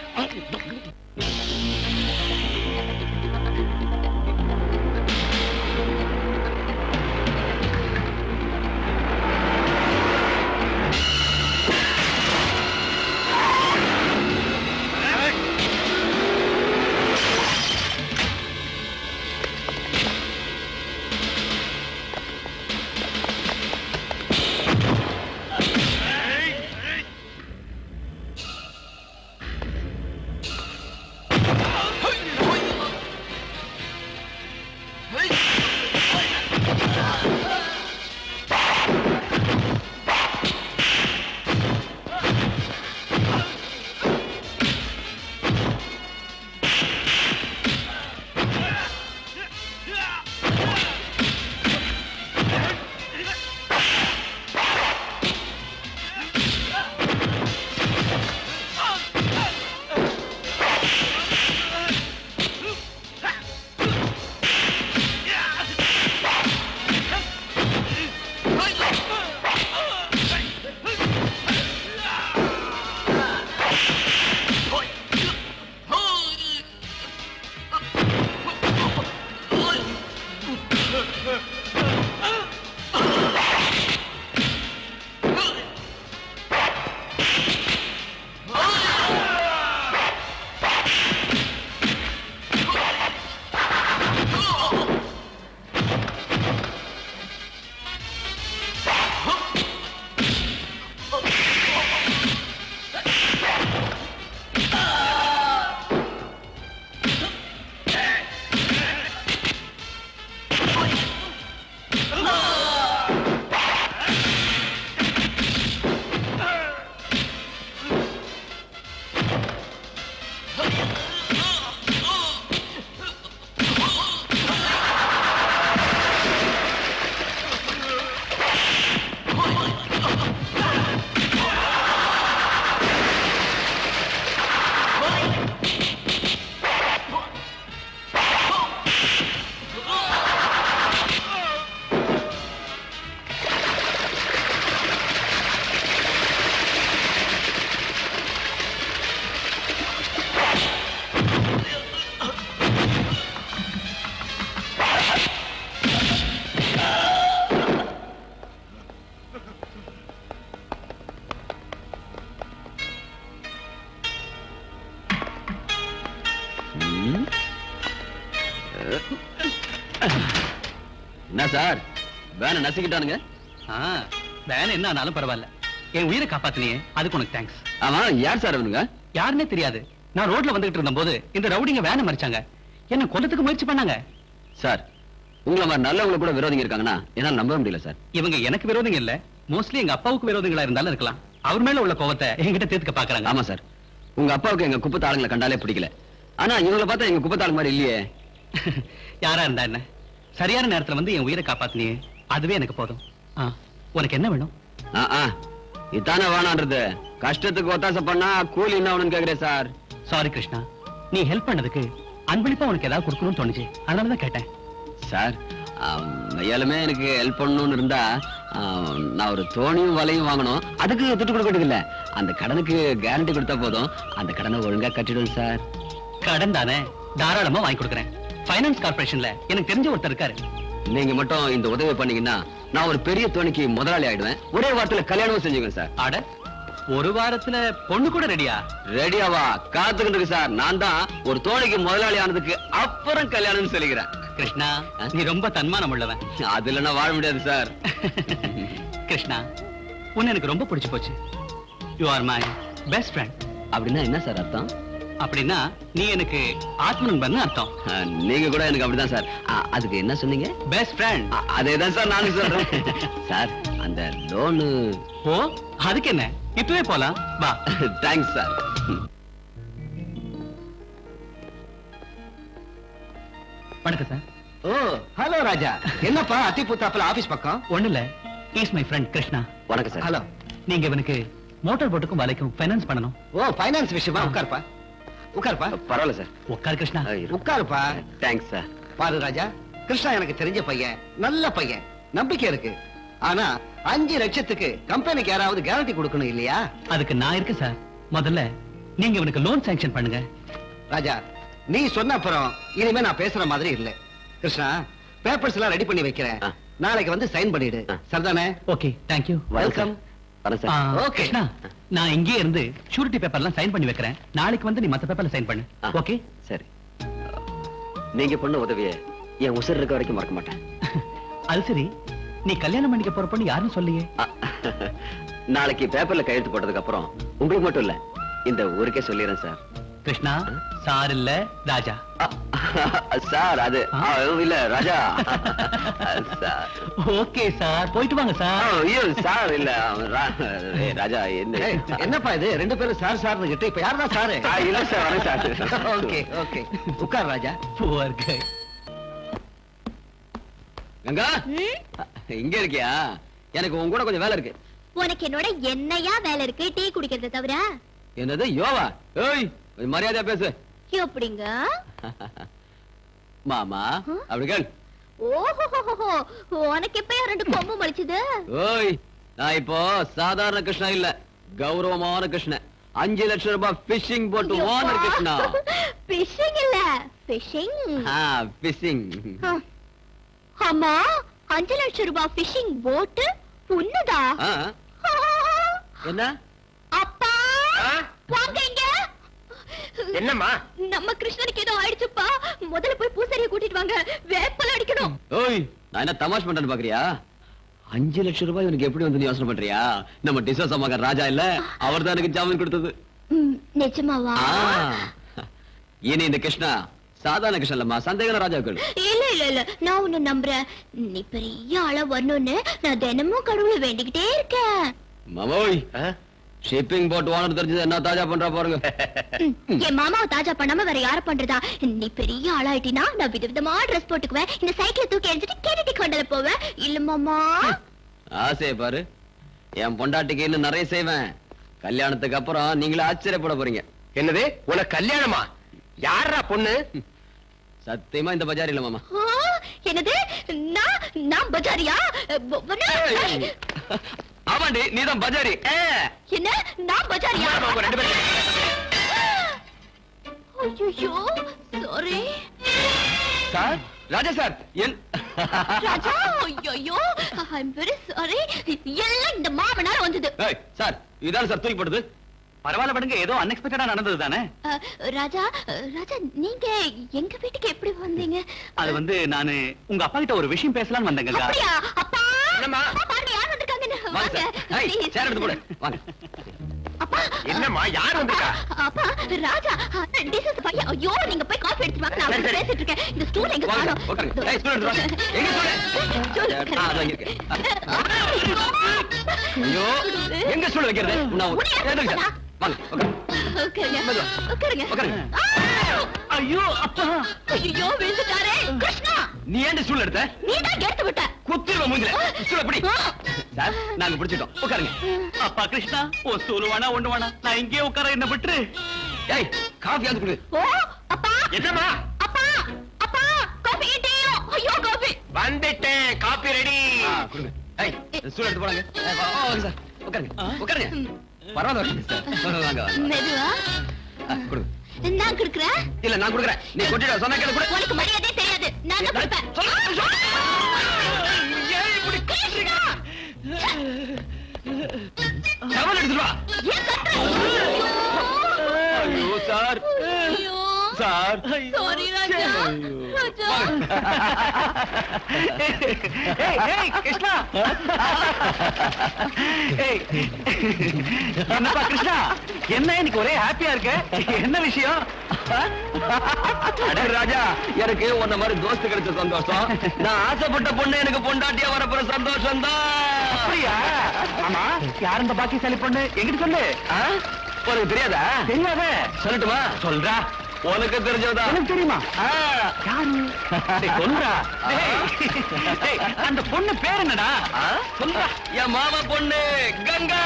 என்ன சார் வேனை நசுக்கிட்டானுங்க? வேன் என்ன ஆனாலும் பரவாயில்ல, என் உயிரை காப்பாத்தினியே அதுக்கு உனக்கு தேங்க்ஸ். ஆமா, யார் சார் அவனுங்க? யாருன்னே தெரியாது. நான் ரோட்ல வந்துகிட்டு இருந்த போது இந்த ரவுடிங்க வேனை மறிச்சாங்க, என்ன கொல்லத்துக்கு முயற்சி பண்ணாங்க. சார், உங்களை மாதிரி நல்லவங்க கூட விரோதிங்க இருக்காங்கன்னா என்னால நம்ப முடியல சார். இவங்க எனக்கு விரோதிங்க இல்ல, மோஸ்ட்லி எங்க அப்பாவுக்கு விரோதிகளா இருந்தாலும் இருக்கலாம். அவர் மேல உள்ள கோவத்தை என்கிட்ட தீர்க்க பாக்குறாங்க. ஆமா சார், உங்க அப்பாவுக்கு எங்க குப்பத்து ஆளுங்களை கண்டாலே பிடிக்கல. ஆனா இவங்களை பார்த்தா எங்க குப்பத்து ஆளு மாதிரி இல்லையே. யாரா இருந்தா என்ன, சரியான நேரத்துல வந்து என் உயிரை காப்பாத்தினியே அதுவே எனக்கு போதும். உனக்கு என்ன வேணும்? இதானே வேணான்றது. கஷ்டத்துக்கு ஒத்தாசை பண்ணா கூலி என்ன வேணும்னு கேக்குறேன் சார். சாரி கிருஷ்ணா, நீ ஹெல்ப் பண்ணதுக்கு அன்பளிப்பா உனக்கு ஏதாவது கொடுக்கணும்னு தோணுச்சு, அதனாலதான் கேட்டேன். சார், மையாலுமே எனக்கு ஹெல்ப் பண்ணணும்னு இருந்தா நான் ஒரு தோணியும் வலையும் வாங்கணும், அதுக்கு துட்டு கொடுக்க வேண்டியது இல்ல. அந்த கடனுக்கு கேரண்டி கொடுத்தா போதும், அந்த கடனை ஒழுங்கா கட்டிடுவேன் சார். கடன் தானே, தாராளமா வாங்கி கொடுக்குறேன். பைனான்ஸ் கார்பரேஷன்ல எனக்கு தெரிஞ்ச ஒருத்தர் இருக்காரு. நீங்க மட்டும் இந்த உதவி பண்ணீங்கன்னா நான் ஒரு பெரிய தோணிக்கு முதலாளி ஆயிடுவேன். ஒரே வாரத்துல கல்யாணமும் செஞ்சுக்குவேன் சார். ஆட, ஒரு வாரத்துல பொண்ணு கூட ரெடியா? ரெடியாவா? காத்துக்கிட்டு இருக்கு சார். நான் தான் ஒரு தோணிக்கு முதலாளி ஆனதுக்கு அப்புறம் கல்யாணம்னு சொல்லிக்கிறேன். கிருஷ்ணா, நீ ரொம்ப தன்மானம் உள்ளவன். அதுல நான் வாழ முடியாது சார். கிருஷ்ணா, உன்னை எனக்கு ரொம்ப பிடிச்சு போச்சு. You are my best friend. அப்படின்னா என்ன சார் அர்த்தம்? அப்படின்னா நீ எனக்கு ஆத்ம நண்பர்னு அர்த்தம். நீங்க கூட எனக்கு அப்படிதான் சார். அதுக்கு என்ன சொன்னீங்க? Best friend. அதேதான் சார் நானும் சொல்றேன். சார் அந்த லோனு. ஓ அதுக்கு என்ன, இப்பவே போலாம் வா. Thanks sir. வணக்கம் சார். ஓ ஹலோ ராஜா, என்னப்பா அத்திப்புத்தாப்புல ஆபீஸ் பக்கம்? ஒண்ணு இல்ல, இஸ் மை ஃப்ரெண்ட் கிருஷ்ணா. வணக்கம் சார். ஹலோ. நீங்க இவனுக்கு மோட்டார் போட்டுக்கும் வலைக்கும் ஃபைனான்ஸ் பண்ணணும். ஓ ஃபைனான்ஸ் விஷயமா? உட்காருப்பா உட்காருப்பா. பரவாயில்ல சார். உட்கார் கிருஷ்ணா. உட்காருப்பா. Thanks sir. பாரு ராஜா, கிருஷ்ணா எனக்கு தெரிஞ்ச பையன், நல்ல பையன், நம்பிக்கை இருக்கு. ஆனா 5 லட்சத்துக்கு கம்பெனிக்கு யாராவது கேரண்டி கொடுக்கணும் இல்லையா? அதுக்கு நான் இருக்கேன் சார். முதல்ல நீங்க இவனுக்கு லோன் சாங்ஷன் பண்ணுங்க. ராஜா, நீ சொன்ன அப்புறம் இனிமே நான் பேசுற மாதிரி இல்ல. கிருஷ்ணா, பேப்பர்ஸ் எல்லாம் ரெடி பண்ணி வைக்கிறேன். நாளைக்கு வந்து சைன் பண்ணிடு. சரிதானே? Okay, thank you. வெல்கம். வரேன் சார். ஓகே. கிருஷ்ணா, நான் இங்கே இருந்து ஷூரிட்டி பேப்பர்லாம் சைன் பண்ணி வைக்கிறேன். நாளைக்கு வந்து நீ மத்த பேப்பர்ல சைன் பண்ணு. ஓகே? சரி. நீங்க பண்ண உதவியை என் உசுர் இருக்க வரைக்கும் மறக்க மாட்டேன். அது சரி, நீ கல்யாணம் பண்ணிக்க போற பொண்ணு யாருன்னு சொல்லியே. நாளைக்கு பேப்பர்ல கையெழுத்து போட்டதுக்கு அப்புறம் உங்களுக்கு மட்டும் இல்ல, இந்த ஊருக்கே சொல்லிடுறேன் சார். கிருஷ்ணா, சார் இல்ல ராஜா. சார் அது இல்ல ராஜா. ஓகே சார், போயிட்டு வாங்க சார். ஐயோ சார் இல்ல ராஜா. என்ன என்னப்பா இது, 2 பேரும் சார் சார்னு கிட்ட இப்ப யாரா சாரு? இல்ல சார், வரேன் சார். ஓகே ஓகே, உட்கார் ராஜா. Poor guy. கங்கா, இங்க இருக்கியா? எனக்கு உன் கூட கொஞ்சம் வேலை இருக்கு. உனக்கு என்னோட என்னையா வேலை இருக்கு? டீ குடிக்கிறத தவிர. என்னது யோவா? ஏய், கொஞ்சம் மரியாதையா பேசு. எப்படிங்க மாமா? அப்படி கேள். ஓஹோ, உனக்கு எப்ப 2 கொம்பு மலிச்சது? ஓய், நான் இப்போ சாதாரண கிருஷ்ணா இல்ல, கௌரவமான கிருஷ்ணன். 5 லட்சம் ரூபாய் பிஷிங் போட்டு ஓனர் கிருஷ்ணா. பிஷிங் இல்ல, பிஷிங். பிஷிங். அம்மா, 5 லட்சம் ரூபாய் பிஷிங் போட்டு உன்னதா? என்ன அப்பா, வாங்க இங்க. என்னம்மா? நம்ம கிருஷ்ணனுக்கு ஏதோ ஆயிடுச்சுப்பா. முதல்ல போய் பூசாரியை கூட்டிட்டு வாங்க, வேப்பல அடிக்கணும். ஓய், நான் என்ன தமாஷ் பண்றேன்னு பாக்குறியா? 5 லட்சம் ரூபாய் உனக்கு எப்படி வந்து யோசனை பண்றியா? நம்ம டிசோசா மகன் ராஜா இல்ல, அவர் தான் எனக்கு ஜாமீன் கொடுத்தது. நிஜமாவா? இனி இந்த கிருஷ்ணா சாதாரண கிருஷ்ணன் இல்லம்மா, சந்தேகம் ராஜாக்கள். இல்ல இல்ல இல்ல, நான் உன்னை நம்புறேன். நீ பெரிய ஆளா வரணும்னு நான் தினமும் கடவுளை வேண்டிக்கிட்டே இருக்கேன். மாமோய், ஷிப்பிங் போட் ஓனர் தெரிஞ்சது என்ன தாஜா பண்றா பாருங்க. என் மாமாவை தாஜா பண்ணாம வேற யார பண்றதா? நீ பெரிய ஆளாயிட்டினா நான் விதவிதமா ட்ரெஸ் போட்டுக்குவேன். இந்த சைக்கிளை தூக்கி எரிஞ்சிட்டு கேட்டி கொண்டல போவேன். இல்ல மாமா? ஆசைய பாரு, என் பொண்டாட்டிக்கு இன்னும் நிறைய செய்வேன். கல்யாணத்துக்கு அப்புறம் நீங்களே ஆச்சரியப்பட போறீங்க. என்னது, உனக்கு கல்யாணமா? யாரா பொண்ணு? சத்தியமா இந்த பஜார் இல்ல மாமா. என்னது, நான் பஜாரியா? ஆமாண்டி, நீதான் பஜாரி. என்ன, நான் பஜாரியா? ஐயோ, சாரி சார். ராஜா சார், ராஜா. ஐயோ, ஐ அம் வெரி சாரி. எல்லாம் இந்த மாமனால வந்தது. சார், இதான் சார் தூக்கி போடுது. பரவாயில்ல படுங்க, ஏதோ அன்எக்ஸ்பெக்டடா நடந்தது தானே. ராஜா, ராஜா நீங்க எங்க வீட்டுக்கு எப்படி வந்தீங்க? அது வந்து நானு உங்க அப்பா கிட்ட ஒரு விஷயம் பேசலாம்னு வந்தேங்க. அப்படியா? அப்பா, என்னம்மா? பாருங்க யார் வந்திருக்காங்கன்னு. வாங்க சார். ஏய், சேர் எடுத்து போடு. வாங்க. அப்பா, என்னம்மா, யார் வந்திருக்கா? அப்பா, ராஜா, டிசஸ் பையன். ஐயோ, நீங்க போய் காஃபி எடுத்து வாங்க, நான் வந்து பேசிட்டு இருக்கேன். இந்த ஸ்டூல் எங்க வாங்க, காணோம்? உட்காருங்க. ஏய், ஸ்டூல் எடுத்து வாங்க. எங்க ஸ்டூல்? அதான் இங்க இருக்கு. ஐயோ, எங்க ஸ்டூல் வைக்கிறது? நான் எடுங்க சார். வாங்க, உட்காருங்க. உட்காருங்க. உட்காருங்க. ஐயோ அப்பா. ஐயோ, விழுந்துட்டாரே. கிருஷ்ணா, நீ ஏன் ஸ்டூல் எடுத்த? நீதான் எடுத்து விட்ட. குத்திடுவ மூஞ்சில. ஸ்டூல் எப்படி? சார், நாங்க பிடிச்சிட்டோம். உட்காருங்க. அப்பா கிருஷ்ணா, ஓ ஸ்டூல் வேணா ஒண்ணு வேணா, நான் இங்கே உட்கார என்ன விட்டுரு. ஏய், காஃபி வந்து குடு. ஓ, அப்பா. என்னம்மா? அப்பா, அப்பா, காஃபி டீயோ. ஐயோ, காஃபி. வந்துட்டேன், காப்பி ரெடி. கொடுங்க. ஏய், ஸ்டூல் எடுத்து போடுங்க. வாங்க சார். உட்காருங்க. உட்காருங்க. பரவாயில்ல சார். வாங்க வாங்க. மெதுவா. கொடுங்க. நான் கொடுக்குறேன். இல்ல, நான் கொடுக்குறேன். நீ கொட்டிட சொன்னா கேளு. கொடு. உனக்கு மரியாதையே தெரியாது. நான் தான் கொடுப்பேன். ஏய், இப்படி கிருஷ்ணா, டவல் எடுத்துட்டு வா. ஏன் கத்துற? ஐயோ சார். ஐயோ, சார் சாரி ராஜா. ராஜா. கிருஷ்ணா என்னப்பா கிருஷ்ணா, என்ன இன்னைக்கு ஒரே ஹாப்பியா இருக்க? என்ன விஷயம்? அட ராஜா, எனக்கு உன்ன மாதிரி தோஸ்து கிடைச்ச சந்தோஷம். நான் ஆசைப்பட்ட பொண்ணு எனக்கு பொண்டாட்டியா வரப்போற சந்தோஷம் தான். அப்படியா? ஆமா, யார் இந்த பாக்கியசாலி பொண்ணு? எங்கிட்ட சொல்லு. உனக்கு தெரியாதா? தெரியாத. சொல்லட்டுமா? சொல்றா. உனக்கு தெரிஞ்சதா? எனக்கு தெரியுமா? யாரு? டேய், சொல்றா. டேய், அந்த பொண்ணு பேர் என்னடா? சொல்றா. என் மாமா பொண்ணு கங்கா.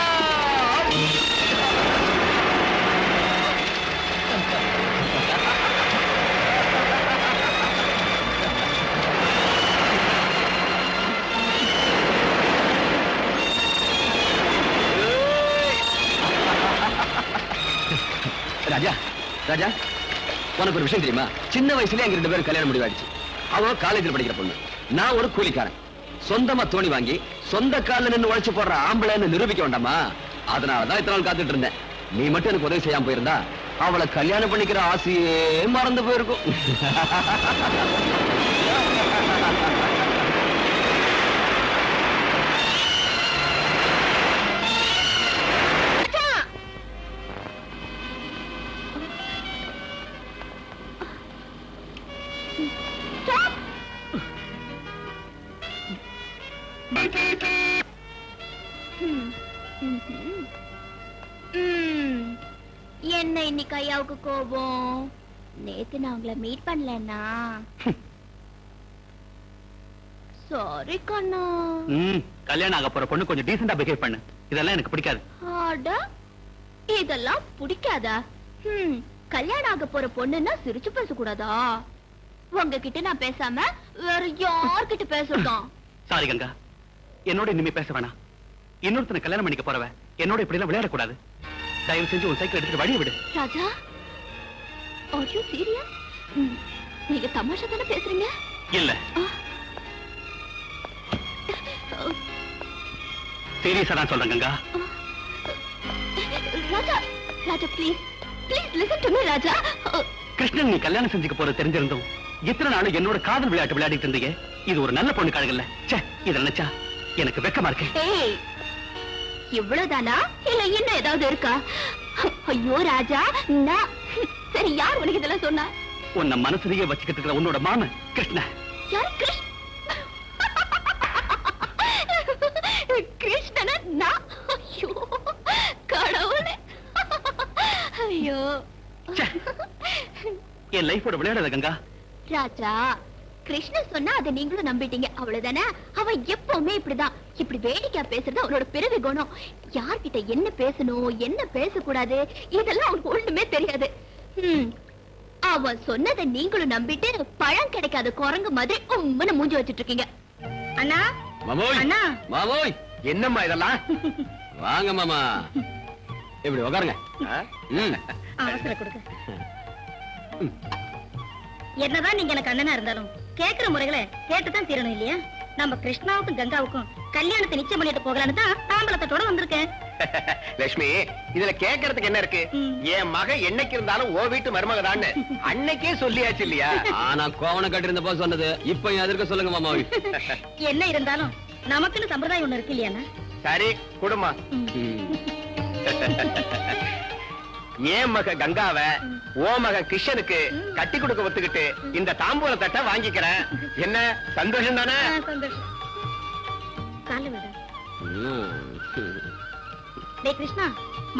ராஜா, ராஜா, உனக்கு ஒரு விஷயம் தெரியுமா? சின்ன வயசுல எங்க 2 பேரும் கல்யாணம் முடிவாயிடுச்சு. அவ காலேஜில் படிக்கிற பொண்ணு, நான் ஒரு கூலிக்காரன். சொந்தமா தோணி வாங்கி சொந்த கால்ல நின்னு உழைச்சு போடுற ஆம்பளைன்னு நிரூபிக்க வேண்டாமா? அதனாலதான் இத்தனை நாள் காத்துட்டு இருந்தேன். நீ மட்டும் எனக்கு உதவி செய்யாம போயிருந்தா அவளை கல்யாணம் பண்ணிக்கிற ஆசையே மறந்து போயிருக்கும். என்ன இன்னைக்கு ஐயாவுக்கு கோபம்? நேத்து நான் உங்களை மீட் பண்ணலன்னா. சாரி கண்ணா. கல்யாணம் ஆக போற பொண்ணு கொஞ்சம் டீசெண்டா பிஹேவ் பண்ணு. இதெல்லாம் எனக்கு பிடிக்காது. அட, இதெல்லாம் பிடிக்காதா? கல்யாணம் ஆக போற பொண்ணுன்னா சிரிச்சு பேசக்கூடாதா? உங்ககிட்ட நான் பேசாம வேற யார்கிட்ட பேசட்டும்? சாரி கங்கா, என்னோட இனிமே பேச வேணாம். இன்னொருத்தனை கல்யாணம் பண்ணிக்க போறவ என்னோட இப்படி எல்லாம் விளையாடக்கூடாது. தயவு செஞ்சு உன் சைக்கிள் எடுத்துட்டு வழியை விடு. ராஜா, are you serious? நீங்க தமாஷா தானே பேசுறீங்க? இல்ல, சீரியஸா தான் சொல்றேன் Ganga. Raja, Raja please please listen to me Raja. Krishnan நீ கல்யாணம் செஞ்சுக்க போற தெரிஞ்சிருந்தோம் இத்தனை நாள் என்னோட காதல் விளையாட்டு விளையாடிட்டு இருந்தீங்க. இது ஒரு நல்ல பொண்ணு காடுகள்ல. ச்சே, இத நினைச்சா எனக்கு வெக்கமா இருக்கு. ஏய், இவ்வளவுதானா இல்ல இன்னும் ஏதாவது இருக்கா? ஐயோ ராஜா, நான் சரி, யார் உனக்கு இதெல்லாம் சொன்னா? உன்னை மனசுலயே வச்சுக்கிட்டு இருக்கிற உன்னோட மாமன் கிருஷ்ண. யாரு? கிருஷ்ணனா? நான்? ஐயோ கடவுளே, ஐயோ. என் லைஃபோட விளையாடாத கங்கா. ராஜா, கிருஷ்ணன் சொன்னா அதை நீங்களும் நம்பிட்டீங்க, அவ்வளவுதானே? அவன் எப்பவுமே இப்படிதான். இப்படி வேடிக்கையா பேசுறது அவனோட பிறவி குணம். யார்கிட்ட என்ன பேசணும் என்ன பேசக்கூடாது இதெல்லாம் அவனுக்கு ஒண்ணுமே தெரியாது. அவன் சொன்னதை நீங்களும் நம்பிட்டு பழம் கிடைக்காத குரங்கு மாதிரி உம்முன்னு மூஞ்சி வச்சிட்டு இருக்கீங்க. அண்ணா, மாமோய், அண்ணா. மாமோய், என்னம்மா இதெல்லாம்? வாங்க மாமா, இப்படி உட்காருங்க. அவசர கொடுக்க. என்னதான் நீங்க எனக்கு அண்ணனா இருந்தாலும் கேக்குற முறைகளை கேட்டுதான் தீரணும் இல்லையா? நம்ம கிருஷ்ணாவுக்கும் கங்காவுக்கும் கல்யாணத்தை நிச்சயம் பண்ணிட்டு போகலான்னு தான் தாம்பலத்தோட வந்திருக்கேன். லட்சுமி, இதுல கேட்கறதுக்கு என்ன இருக்கு? என் மக என்னைக்கு இருந்தாலும் ஓ வீட்டு மருமகதான்னு அன்னைக்கே சொல்லியாச்சு இல்லையா? ஆனா கோவணம் கட்டிருந்த போது சொன்னது இப்ப எதற்கு சொல்லுங்க மாமாவி. என்ன இருந்தாலும் நமக்குன்னு சம்பிரதாயம் ஒண்ணு இருக்கு இல்லையா? சரி குடுமா. ஏன் மக கங்காவ ஓ மக கிருஷ்ணனுக்கு கட்டி கொடுக்க ஒத்துக்கிட்டு இந்த தாம்பூல தட்டை வாங்கிக்கிறேன். என்ன சந்தோஷம் தானே? சந்தோஷம். கால விட. டேய் கிருஷ்ணா,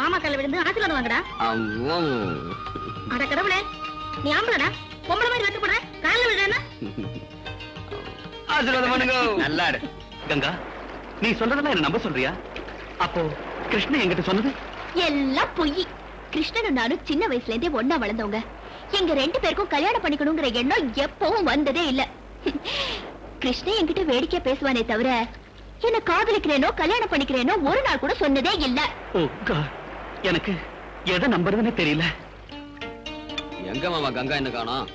மாமா கால விழுந்து ஆசீர்வாதம் வாங்கடா. அட கடவுளே, நீ ஆம்பளடா, பொம்பளை மாதிரி வெட்டு போட கால விடுறேன்னா? ஆசீர்வாதம் பண்ணுங்க. நல்லா இரு. கங்கா, நீ சொல்றதெல்லாம் என்ன நம்ப சொல்றியா? அப்போ கிருஷ்ணன் என்கிட்ட சொன்னது எல்லாம் பொய். கிருஷ்ணனும் நானும் சின்ன வயசுல இருந்தே ஒன்னா வளர்ந்தவங்க. எங்க 2 பேருக்கும் கல்யாணம் பண்ணிக்கணுங்கிற எண்ணம் எப்பவும் வந்ததே இல்ல. கிருஷ்ணன் என்கிட்ட வேடிக்கையா பேசுவானே தவிர என்ன காதலிக்கிறேனோ கல்யாணம் பண்ணிக்கிறேனோ ஒரு நாள் கூட சொன்னதே இல்ல. ஓ காட், எனக்கு எதை நம்புறதுன்னு தெரியல. எங்க மாமா கங்கா என்ன காணோம்?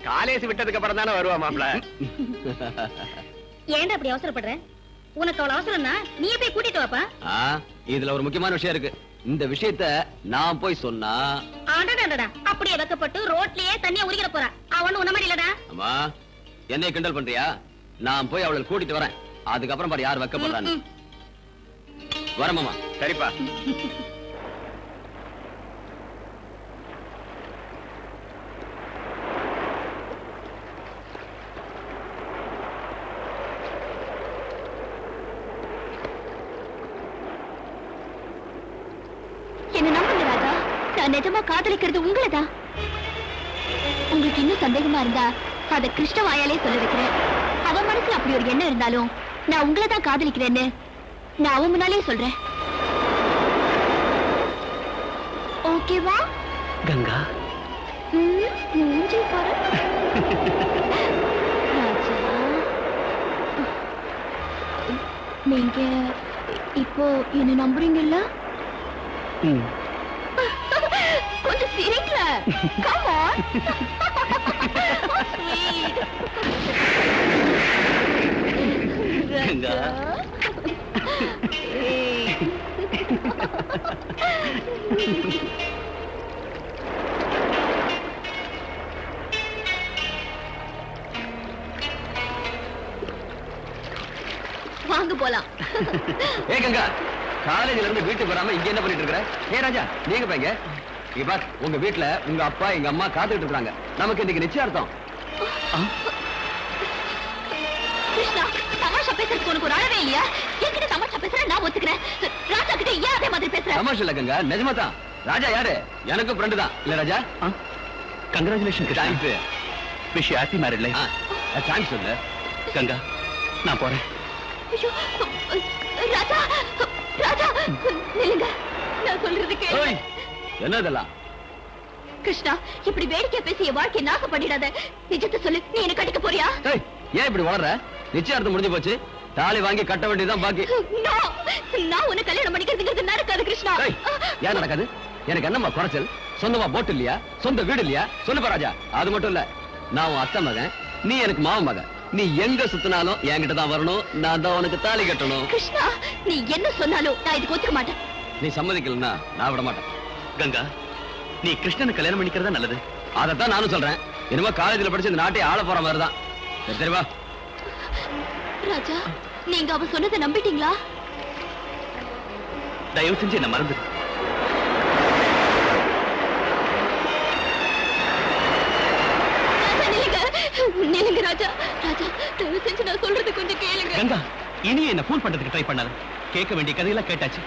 காலேஜ் விட்டதுக்கு அப்புறம் தானே வருவா மாப்ள. ஏன்டா அப்படி அவசரப்படுற? உனக்கு அவ்வளவு அவசரம்னா நீயே போய் கூட்டிட்டு வாப்பா. இதுல ஒரு முக்கியமான விஷயம் இருக்கு. இந்த விஷயத்த நான் போய் சொன்னா அடடடடா, அப்படியே வைக்கப்பட்டு ரோட்லயே தண்ணிய உரிக்கிற போறா. அவன் உன்ன மாதிரி இல்லடா. அம்மா என்னை கிண்டல் பண்றியா? நான் போய் அவளை கூட்டிட்டு வரேன். அதுக்கப்புறம் பாரு யார் வைக்கப்படுறான்னு. வரமாமா. சரிப்பா. என்ன நம்புங்க ராஜா, நான் நிஜமா காதலிக்கிறது உங்களதான். உங்களுக்கு இன்னும் சந்தேகமா இருந்தா அத கிருஷ்ண வாயாலே சொல்ல வைக்கிறேன். அவன் மனசுல அப்படி ஒரு எண்ணம் இருந்தாலும் நான் உங்களை தான் காதலிக்கிறேன்னு நான் அவன் முன்னாலே சொல்றேன். ஓகேவா? கங்கா, மூஞ்சி பாரு. ராஜா, நீங்க இப்போ என்ன நம்புறீங்கல்ல? கொஞ்சம் சிரிக்கல. Come on. Sweet. கங்கா. வாங்க போலாம். ஏ கங்கா, காலேஜ்ல இருந்து வீட்டுக்கு வராம இங்க என்ன பண்ணிட்டு இருக்கற? ஏ ராஜா, நீங்க போங்க. இங்க பார், உங்க வீட்ல உங்க அப்பா எங்க அம்மா காத்துக்கிட்டு இருக்காங்க. நமக்கு இன்னைக்கு நிச்சயார்த்தம். கிருஷ்ணா, தமாஷா பேசுறதுக்கு உனக்கு ஒரு அளவே இல்லையா? என்கிட்ட தமாஷா பேசுற நான் ஒத்துக்கிறேன். ராஜா கிட்ட ஏன் அதே மாதிரி பேசுற? தமாஷ் இல்ல கங்கா, நிஜமா தான். ராஜா யாரு? எனக்கு ஃப்ரெண்டு தான். இல்ல Raja? Congratulation Krishna. Thanks. Wish happy married life. Thanks சொல்லு. கங்கா, நான் போறேன். ஐயோ, ராஜா, ராஜா, நில்லுங்க. நான் சொல்றது கேளு. ஓய், என்ன இதெல்லாம்? கிருஷ்ணா, இப்படி வேடிக்கை பேசி என் வாழ்க்கையை நாசம் பண்ணிடாத. நிஜத்தை சொல்லு, நீ என்ன கட்டிக்க போறியா? ஏய், ஏன் இப்படி வளர்ற? நிச்சயார்த்தம் முடிஞ்சு போச்சு. தாலி வாங்கி கட்ட வேண்டியதுதான் பாக்கி. No, நான் உன்னை கல்யாணம் பண்ணிக்கிறதுங்கிறது நடக்காது கிருஷ்ணா. ஏய், ஏன் நடக்காது? எனக்கு என்னம்மா குறைச்சல்? சொந்தமா போட்டு இல்லையா? சொந்த வீடு இல்லையா? சொல்லுப்பா ராஜா. அது மட்டும் இல்ல, நான் உன் அத்தை மகன், நீ எனக்கு மாமன் மகன். நீ எங்க சுத்தினாலும் என்கிட்ட தான் வரணும். நான் தான் உனக்கு தாலி கட்டணும். கிருஷ்ணா, நீ என்ன சொன்னாலும் நான் இதுக்கு ஒத்துக்க மாட்டேன். நீ சம்மதிக்கலன்னா நான் விட மாட்டேன். கங்கா, நீ கிருஷ்ணனை கல்யாணம் பண்ணிக்கிறதா நல்லது. அதைத்தான் நானும் சொல்றேன். என்னமோ காலேஜ்ல படிச்சு இந்த நாட்டை ஆள போற மாதிரி தான். சரி வா. ராஜா, நீங்க அவ சொன்னதை நம்பிட்டீங்களா? தயவு செஞ்சு என்ன மறந்துடு. நில்லுங்க ராஜா. ராஜா, தயவு செஞ்சு நான் சொல்றது கொஞ்சம் கேளுங்க. கங்கா, இனி என்ன ஃபோன் பண்றதுக்கு ட்ரை பண்ணாத. கேட்க வேண்டிய கதையெல்லாம் கேட்டாச்சு.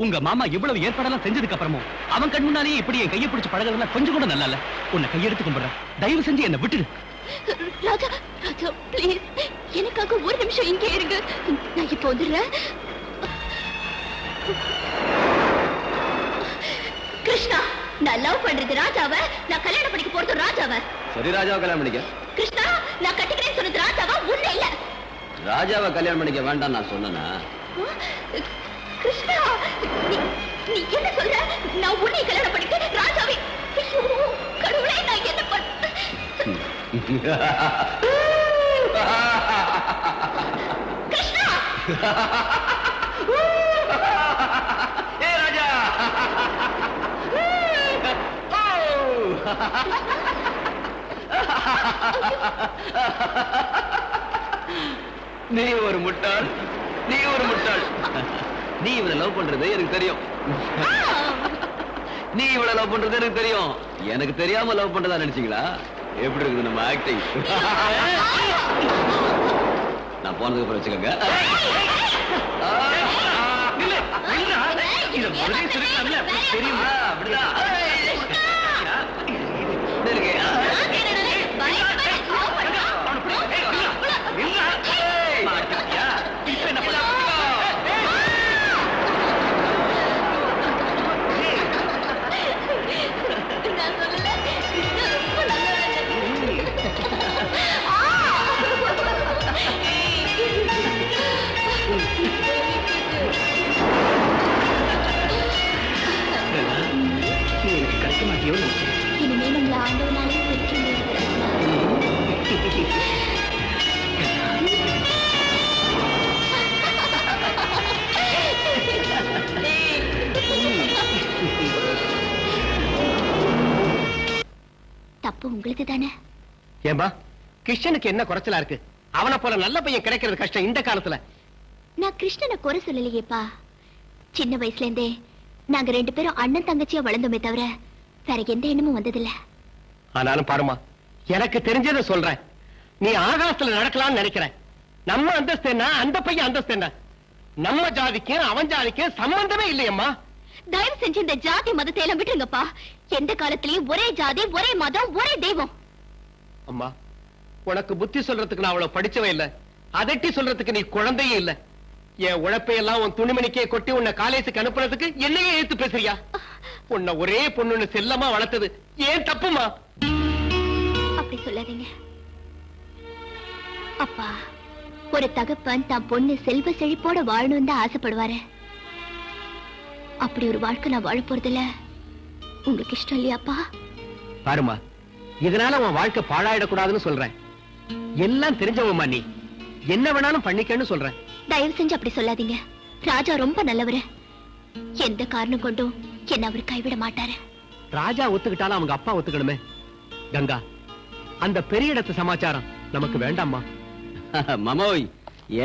உங்க மாமா இவ்வளவு ஏற்பாடெல்லாம் செஞ்சதுக்கு அப்புறமும் அவன் கண் முன்னாலேயே இப்படி என் கையை பிடிச்சு பழகிறதுலாம் கொஞ்சம் கூட நல்லா இல்ல. உன்னை கையெடுத்து கும்பிடுறேன். தயவு செஞ்சு என்ன விட்டுடு. ராஜா, ராஜா, ப்ளீஸ், எனக்காக ஒரு நிமிஷம் இங்கே இருங்க. நான் இப்போ வந்துடுறேன். கிருஷ்ணா, நான் லவ் பண்றது ராஜாவை, நான் கல்யாணம் பண்ணிக்க போறது ராஜாவை. சரி, ராஜாவை கல்யாணம் பண்ணிக்க. கிருஷ்ணா, நான் கட்டிக்கிறேன்னு சொன்னது ராஜாவா, உன்னை இல்ல. ராஜாவை கல்யாணம் பண்ணிக்க வேண்டாம் நான் சொன்னேனா? கிருஷ்ணா, நீ என்ன சொல்ற? நான் உன்னை கல்யாணம் பண்ணிக்க ராஜாவை. ஐயோ கடவுளே, நான் என்ன பண்ண? கிருஷ்ணா! ஏ ராஜா! நீ ஒரு முட்டாள், நீ ஒரு முட்டாள். நீ இவளை லவ் பண்றது எனக்கு தெரியும். நீ இவளை லவ் பண்றது எனக்கு தெரியும். எனக்கு தெரியாம லவ் பண்றதா நினைச்சீங்களா? எப்படி இருக்குது நம்ம ஆக்டிங்? நான் போனதுக்கு அப்புறம் வச்சுக்கோங்க. தெரியுமா? அப்படிதான். நீ எனக்கு தப்பு உங்களுக்கு தானே? ஏம்பா கிருஷ்ணனுக்கு என்ன குறைச்சலா இருக்கு? அவனை போல நல்ல பையன் கிடைக்கிறது கஷ்டம் இந்த காலத்துல. நான் கிருஷ்ணனை குறை சொல்லலையேப்பா. சின்ன வயசுல இருந்தே நாங்க 2 பேரும் அண்ணன் தங்கச்சியா வளர்ந்தோமே தவிர வேற எந்த எண்ணமும் வந்ததில்ல. ஆனாலும் பாருமா, எனக்கு தெரிஞ்சதை சொல்றேன். நீ ஆகாசத்துல நடக்கலாம்னு நினைக்கிற. நம்ம அந்தஸ்து என்ன, அந்த பையன் அந்தஸ்து என்ன? நம்ம ஜாதிக்கும் அவன் ஜாதிக்கும் சம்பந்தமே இல்லையம்மா. தயவு செஞ்சு இந்த ஜாதி மதத்தை எல்லாம் விட்டுருங்கப்பா. எந்த காலத்திலயும் ஒரே ஜாதி, ஒரே மதம், ஒரே தெய்வம். அம்மா, உனக்கு புத்தி சொல்றதுக்கு நான் அவ்வளவு படிச்சவே இல்ல. அதட்டி சொல்றதுக்கு நீ குழந்தையே இல்ல. என் உழைப்பையெல்லாம் உன் துணிமணிக்கே கொட்டி உன்னை காலேஜுக்கு அனுப்புறதுக்கு என்னையே ஏத்து பேசுறியா? உன்னை ஒரே பொண்ணுன்னு செல்லமா வளர்த்தது ஏன் தப்புமா? அப்படி சொல்லாதீங்க அப்பா. ஒரு தகப்பன் தான் பொண்ணு செல்வ செழிப்போட வாழணும் தான் ஆசைப்படுவாரு. அப்படி ஒரு வாழ்க்கை நான் வாழ போறதில்ல. உங்களுக்கு இஷ்டம் இல்லையாப்பா? பாருமா, இதனால உன் வாழ்க்கை பாழாயிடக்கூடாதுன்னு சொல்றேன். எல்லாம் தெரிஞ்சவம்மா நீ. என்ன வேணாலும் பண்ணிக்கன்னு சொல்றேன். தயவு செஞ்சு அப்படி சொல்லாதீங்க. ராஜா ரொம்ப நல்லவரு. எந்த காரணம் கொண்டும் என்ன அவர் கைவிட மாட்டாரு. ராஜா ஒத்துக்கிட்டாலும் அவங்க அப்பா ஒத்துக்கணுமே. கங்கா, அந்த பெரிய இடத்து சமாச்சாரம் நமக்கு வேண்டாம்மா. மாமோய்,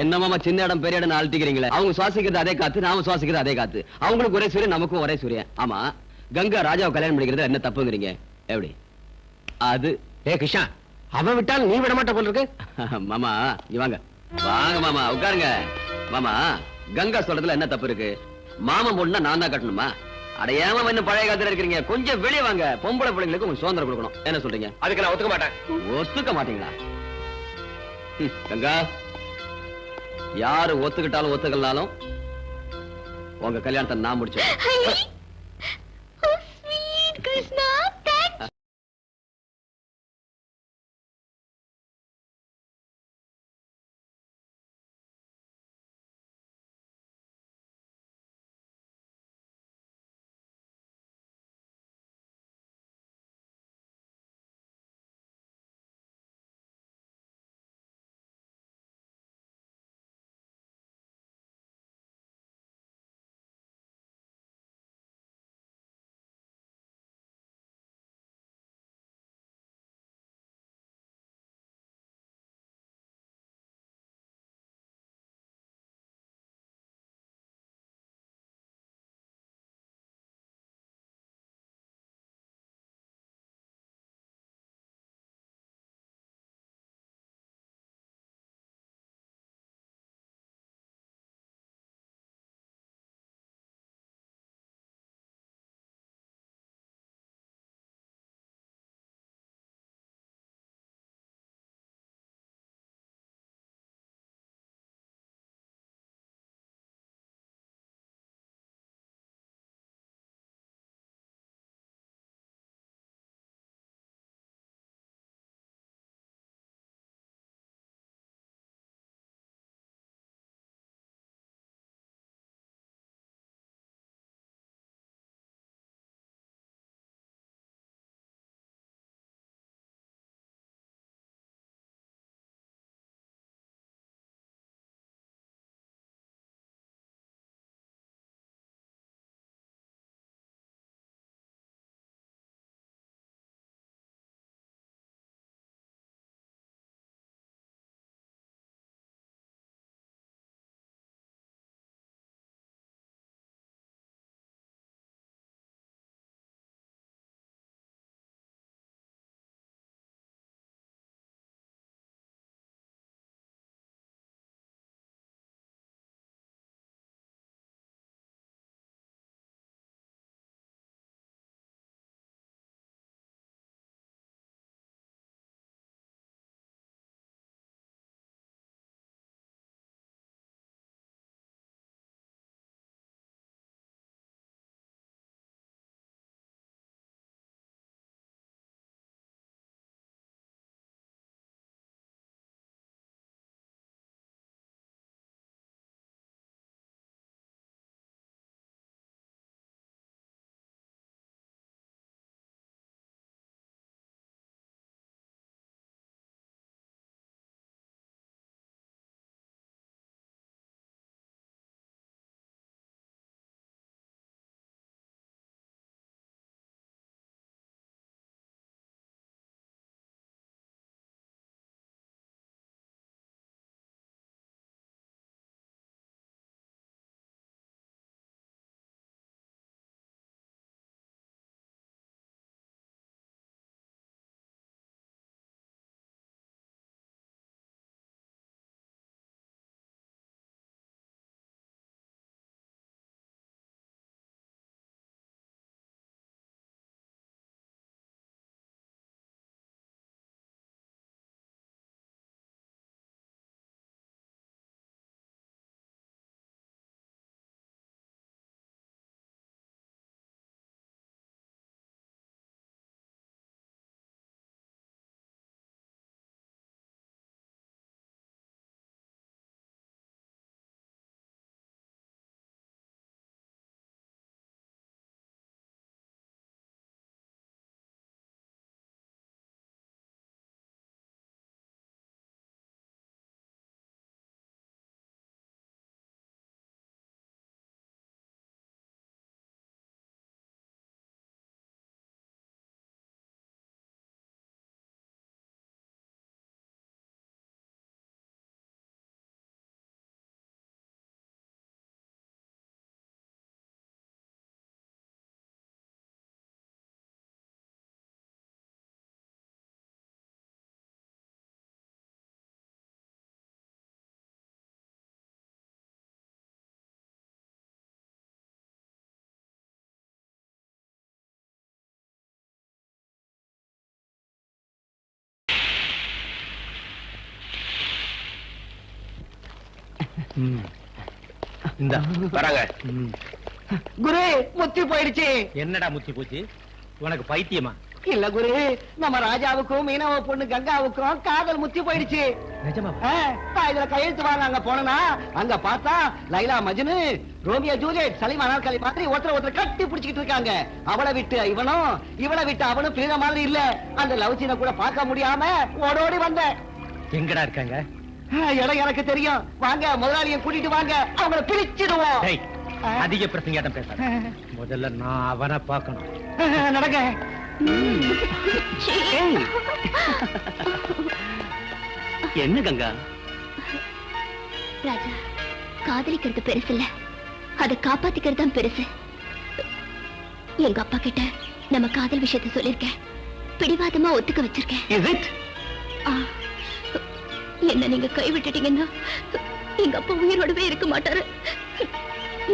என்ன மாமா சின்ன இடம் பெரிய இடம் அழட்டிக்கிறீங்களே? அவங்க சுவாசிக்கிறது அதே காத்து, நாம சுவாசிக்கிறது அதே காத்து. அவங்களுக்கு ஒரே சூரியன், நமக்கும் ஒரே சூரியன். ஆமா, கங்கா ராஜாவை கல்யாணம் பண்ணிக்கிறது என்ன தப்புங்கிறீங்க? எப்படி அது? ஏ கிருஷ்ணா, அவன் விட்டாலும் நீ விட மாட்ட போல இருக்கு. மாமா நீ வாங்க வாங்க மாமா, உட்காருங்க. மாமா, கங்கா சொல்றதுல என்ன தப்பு இருக்கு? மாமன் பொண்ணுனா நான் தான் கட்டணுமா? அடையாம இன்னும் பழைய காலத்துல இருக்கிறீங்க. கொஞ்சம் வெளியே வாங்க. பொம்பளை பிள்ளைங்களுக்கு கொஞ்சம் சுதந்திரம் கொடுக்கணும். என்ன சொல்றீங்க? அதுக்கு நான் ஒத்துக்க மாட்டேன். ஒத்துக்க மாட்டீங்களா? கங்கா, யாரு ஒத்துக்கிட்டாலும் ஒத்துக்கலனாலும் உங்க கல்யாணத்தை நான் முடிச்சேன். கிருஷ்ணா இந்த வராங்க. குரு முத்தி போயிடுச்சு. என்னடா முத்தி போச்சு உனக்கு பைத்தியமா? இல்ல குரு, நம்ம ராஜாவுக்கும் மீனவ பொண்ணு கங்காவுக்கும் காதல் முத்தி போயிடுச்சு. நிஜமா? நான் இதுல கையெழுத்து வாங்க அங்க போனா அங்க பார்த்தா லைலா மஜ்னு, ரோமியோ ஜூலியட், சலீம் அனார்கலி மாதிரி ஒருத்தர் கட்டி பிடிச்சிட்டு இருக்காங்க. அவளை விட்டு இவனும், இவளை விட்டு அவனும் பிரிந்த மாதிரி இல்ல. அந்த லவ் சீனை கூட பார்க்க முடியாம ஓடோடி வந்தேன். எங்கடா இருக்காங்க? இடம் எனக்கு தெரியும். வாங்க முதலாளியை கூட்டிட்டு வாங்க, அவங்கள பிரிச்சிடுவோம். டேய், அதிக பிரசங்காட்டம் பேசாத. முதல்ல நான் அவனை பார்க்கணும். நடங்க. என்ன கங்கா? ராஜா, காதலிக்கிறது பெருசு இல்ல, அதை காப்பாத்திக்கிறது தான் பெருசு. எங்க அப்பா கிட்ட நம்ம காதல் விஷயத்தை சொல்லிருக்கேன். பிடிவாதமா ஒத்துக்க வச்சிருக்கேன். Is it? என்ன நீங்க கைவிட்டுட்டீங்கன்னா எங்க அப்பா உயிரோடவே இருக்க மாட்டாரு.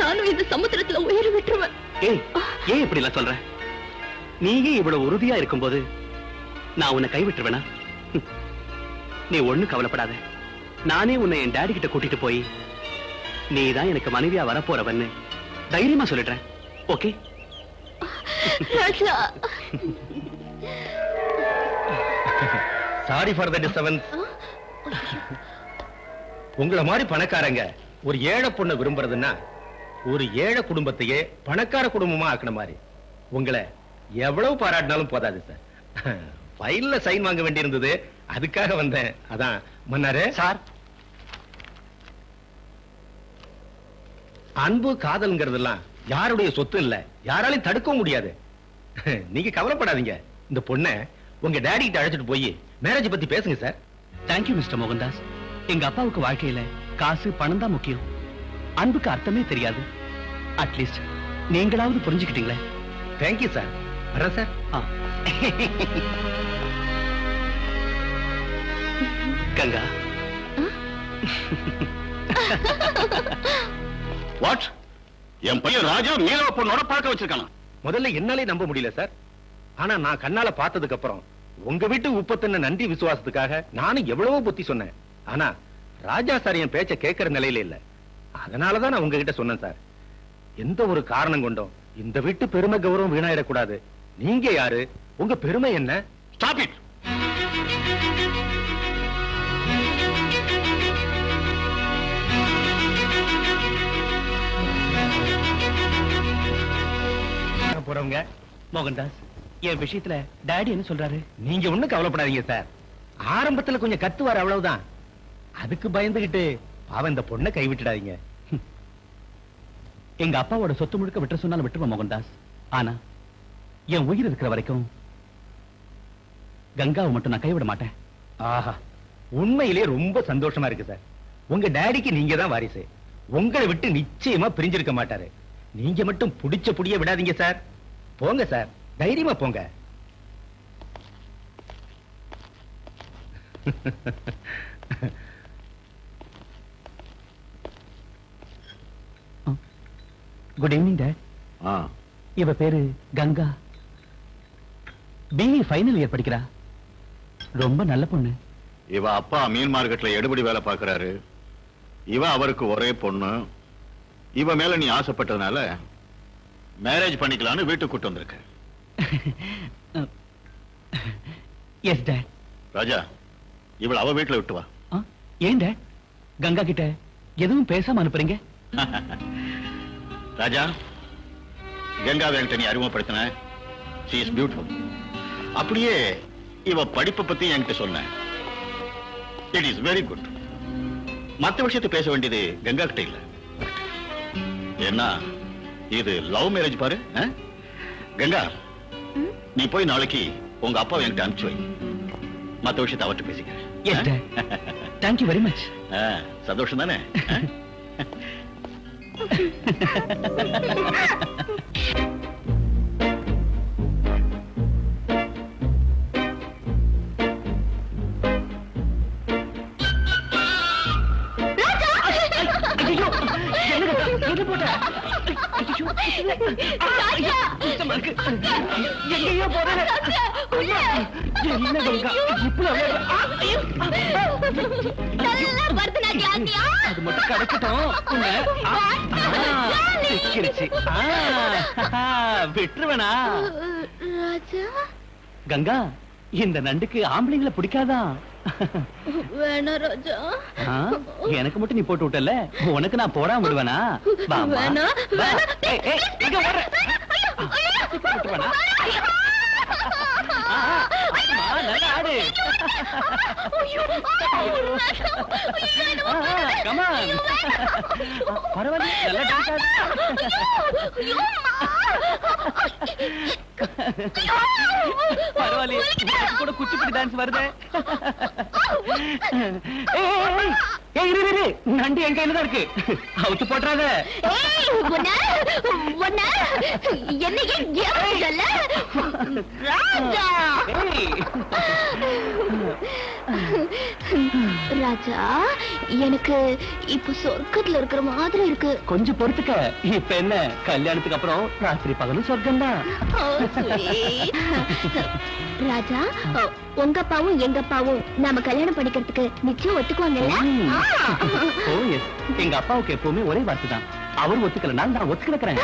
நானும் இந்த சமுத்திரத்துல உயிர் விட்டுருவேன். ஏய், ஏன் இப்படி எல்லாம் சொல்ற? நீயே இவ்வளவு உறுதியா இருக்கும்போது நான் உன்னை கைவிட்டுருவேனா? நீ ஒண்ணு கவலைப்படாத. நானே உன்னை என் டாடி கிட்ட கூட்டிட்டு போய் நீதான் எனக்கு மனைவியா வரப்போறவன்னு தைரியமா சொல்லிடுறேன். Okay? Raja, sorry for the disturbance. உங்களை மாதிரி பணக்காரங்க ஒரு ஏழை பொண்ணை விரும்புறதுன்னா ஒரு ஏழை குடும்பத்தையே பணக்கார குடும்பமா ஆக்கின மாதிரி. உங்களை எவ்வளவு பாராட்டினாலும் போதாது சார். ஃபைல்ல சைன் வாங்க வேண்டியிருந்தது, அதுக்காக வந்தேன். அதான் மன்னாரே சார். அன்பு காதல்ங்கிறதெல்லாம் யாருடைய சொத்து இல்ல, யாராலையும் தடுக்கவும் முடியாது. நீங்க கவலைப்படாதீங்க. இந்த பொண்ணை உங்க டாடி கிட்ட அழைச்சிட்டு போய் மேரேஜ் பத்தி பேசுங்க சார். Thank you mister Mohandas. எங்க அப்பாவுக்கு வாழ்க்கையில காசு பணம் தான் முக்கியம். அன்புக்கு அர்த்தமே தெரியாது. அட்லீஸ்ட் நீங்களாவது புரிஞ்சுக்கிட்டீங்களே. Thank you sir. வரேன் சார். கங்கா. வாட்? என் பையன் ராஜா மீனவ பொண்ணோட பார்க்க வச்சிருக்கானா? முதல்ல என்னாலே நம்ப முடியல சார். ஆனா நான் கண்ணால பார்த்ததுக்கு அப்புறம் உங்க வீட்டு உப்பத்தின நன்றி விசுவாசத்துக்காக நானும் எவ்வளவோ புத்தி சொன்னேன். ஆனா ராஜா சார் என் பேச்ச கேட்கிற நிலையில இல்ல. அதனாலதான் நான் உங்ககிட்ட சொன்னேன் சார். எந்த ஒரு காரணம் கொண்டும் இந்த வீட்டு பெருமை கௌரவம் வீணாயிடக்கூடாது. நீங்க யாரு? உங்க பெருமை என்ன? Stop it. போறவங்க மோகன்தாஸ், என் விஷயத்துல டாடி என்ன சொல்றாரு? நீங்க ஒண்ணும் கவலைப்படாதீங்க சார். ஆரம்பத்துல கொஞ்சம் கத்துவார், அவ்வளவுதான். அதுக்கு பயந்துகிட்டு அவன் இந்த பொண்ணை கைவிட்டுடாதீங்க. எங்க அப்பாவோட சொத்து முழுக்க விட்டுற சொன்னாலும் விட்டுருவோம் மோகன்தாஸ். ஆனா என் உயிர் இருக்கிற வரைக்கும் கங்காவை மட்டும் நான் கைவிட மாட்டேன். ஆஹா, உண்மையிலே ரொம்ப சந்தோஷமா இருக்கு சார். உங்க டாடிக்கு நீங்க தான் வாரிசு. உங்களை விட்டு நிச்சயமா பிரிஞ்சிருக்க மாட்டாரு. நீங்க மட்டும் புடிச்ச புடிய விடாதீங்க சார். போங்க சார், தைரியமா போங்க. Good evening dot. இவ பேரு கங்கா. பிஇ ஃபைனல் இயர் படிக்கிறா. ரொம்ப நல்ல பொண்ணு. இவ அப்பா மீன் மார்க்கெட்ல எடுபடி வேலை பார்க்கறாரு. இவ அவருக்கு ஒரே பொண்ணு. இவ மேல நீ ஆசைப்பட்டதுனால மேரேஜ் பண்ணிக்கலாம்னு வீட்டுக்கு கூட்டு வந்திருக்க. S dot. ராஜா, இவள அவ வீட்டுல விட்டு வா. ஏன் டாட் கங்கா கிட்ட எதுவும் பேசாம அனுப்புறீங்க? ராஜா, கங்காவை என்கிட்ட நீ அறிமுகப்படுத்தின. she is beautiful. அப்படியே இவ படிப்பை பத்தி என்கிட்ட சொன்ன. it is very good. மத்த விஷயத்தை பேச வேண்டியது கங்கா கிட்ட இல்ல. ஏன்னா இது லவ் மேரேஜ் பாரு. கங்கா, நீ போய் நாளைக்கு உங்க அப்பாவை என்கிட்ட அனுப்பிச்சு வை. மத்த விஷயத்தை அவர்கிட்ட பேசிக்கிறேன். எஸ் டாட். Thank you very much. சந்தோஷம் தானே? என்ன போட்ட? ராஜா! எங்கேயோ போறேன். என்ன கங்கா இப்படி நல்லா பரதநாட்டியம் ஆடியா? அது மட்டும் கிடைக்கட்டும். சிக்கிருச்சு. விட்டுருவேனா? ராஜா கங்கா, இந்த நண்டுக்கு ஆம்பளைங்களை பிடிக்காதா? வேணா ராஜா. எனக்கு மட்டும் நீ போட்டு விட்டல, உனக்கு நான் போடாம விடுவேனா? வேணா, வேணா. விட்டுருவேனா? நல்லா ஆடு. Come on. பரவாயில்ல, நல்லா டான்ஸ் ஆடு. பரவாயில்ல, கூட குச்சிப்புடி டான்ஸ் வருது. இரு, நண்டு என் கையில தான் இருக்கு. அவுத்து போட்டுறாத. ராஜா, எனக்கு இப்ப சொர்க்கத்துல இருக்கிற மாதிரி இருக்கு. கொஞ்சம் பொறுத்துக்க. இப்ப என்ன, கல்யாணத்துக்கு அப்புறம் ராத்திரி பகலும் சொர்க்கம் தான். ராஜா, உங்க அப்பாவும் எங்க அப்பாவும் நாம கல்யாணம் பண்ணிக்கிறதுக்கு நிச்சயம் ஒத்துக்குவாங்கல்ல? ஓ எஸ், எங்க அப்பாவுக்கு எப்பவுமே ஒரே வார்த்தை தான், அவர் ஒத்துக்கலனா நான் ஒத்துக்கிறேன்.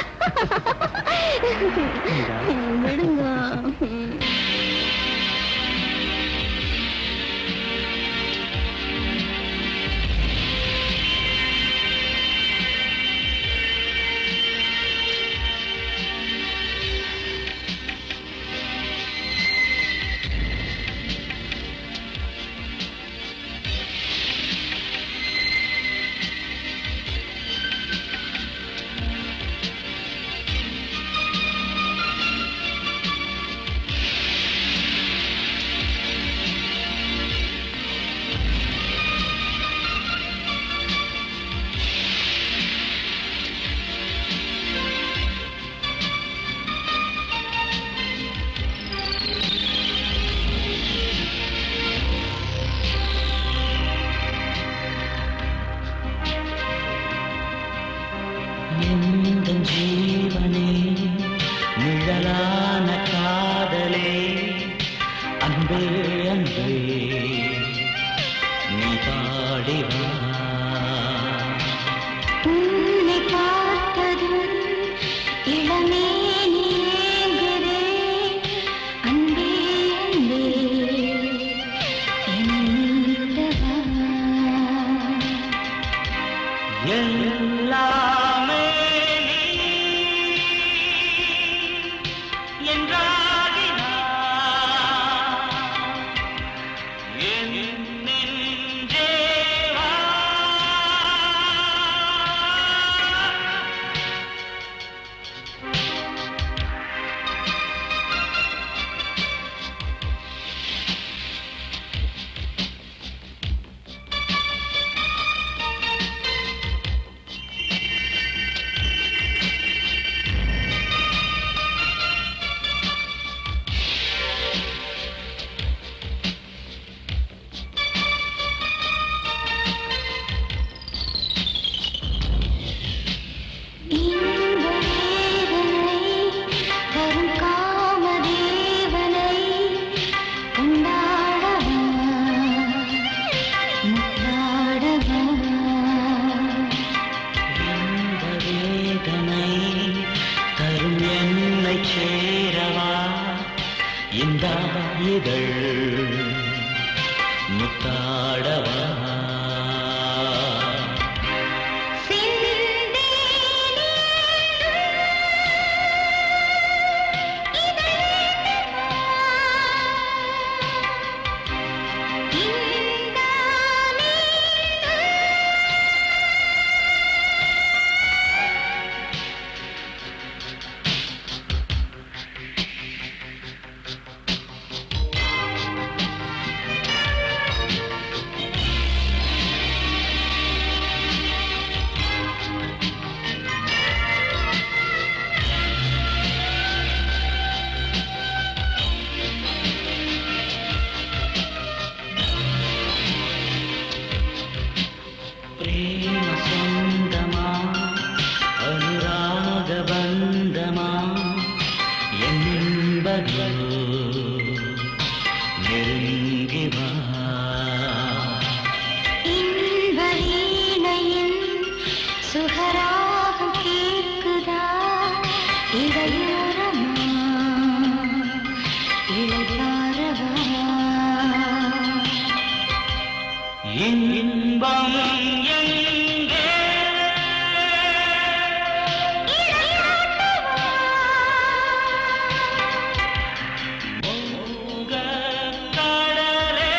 விடுங்க. ஜீவனே நிழலான காதலே அன்பே அன்பே நீ பாடிவா உன்னை பார்த்ததும் இளமே நீங்குதே அன்பே அன்பே என்னிடவா. எல்லாமே சேரவா இந்த இதழ் முத்தாடவா நெருங்கி வா இன்ப வீணையின் சுகராகம் கேட்குதா இடையோரமா இளைப்பாரவா இன்பம் எங்கே உங்க கடலே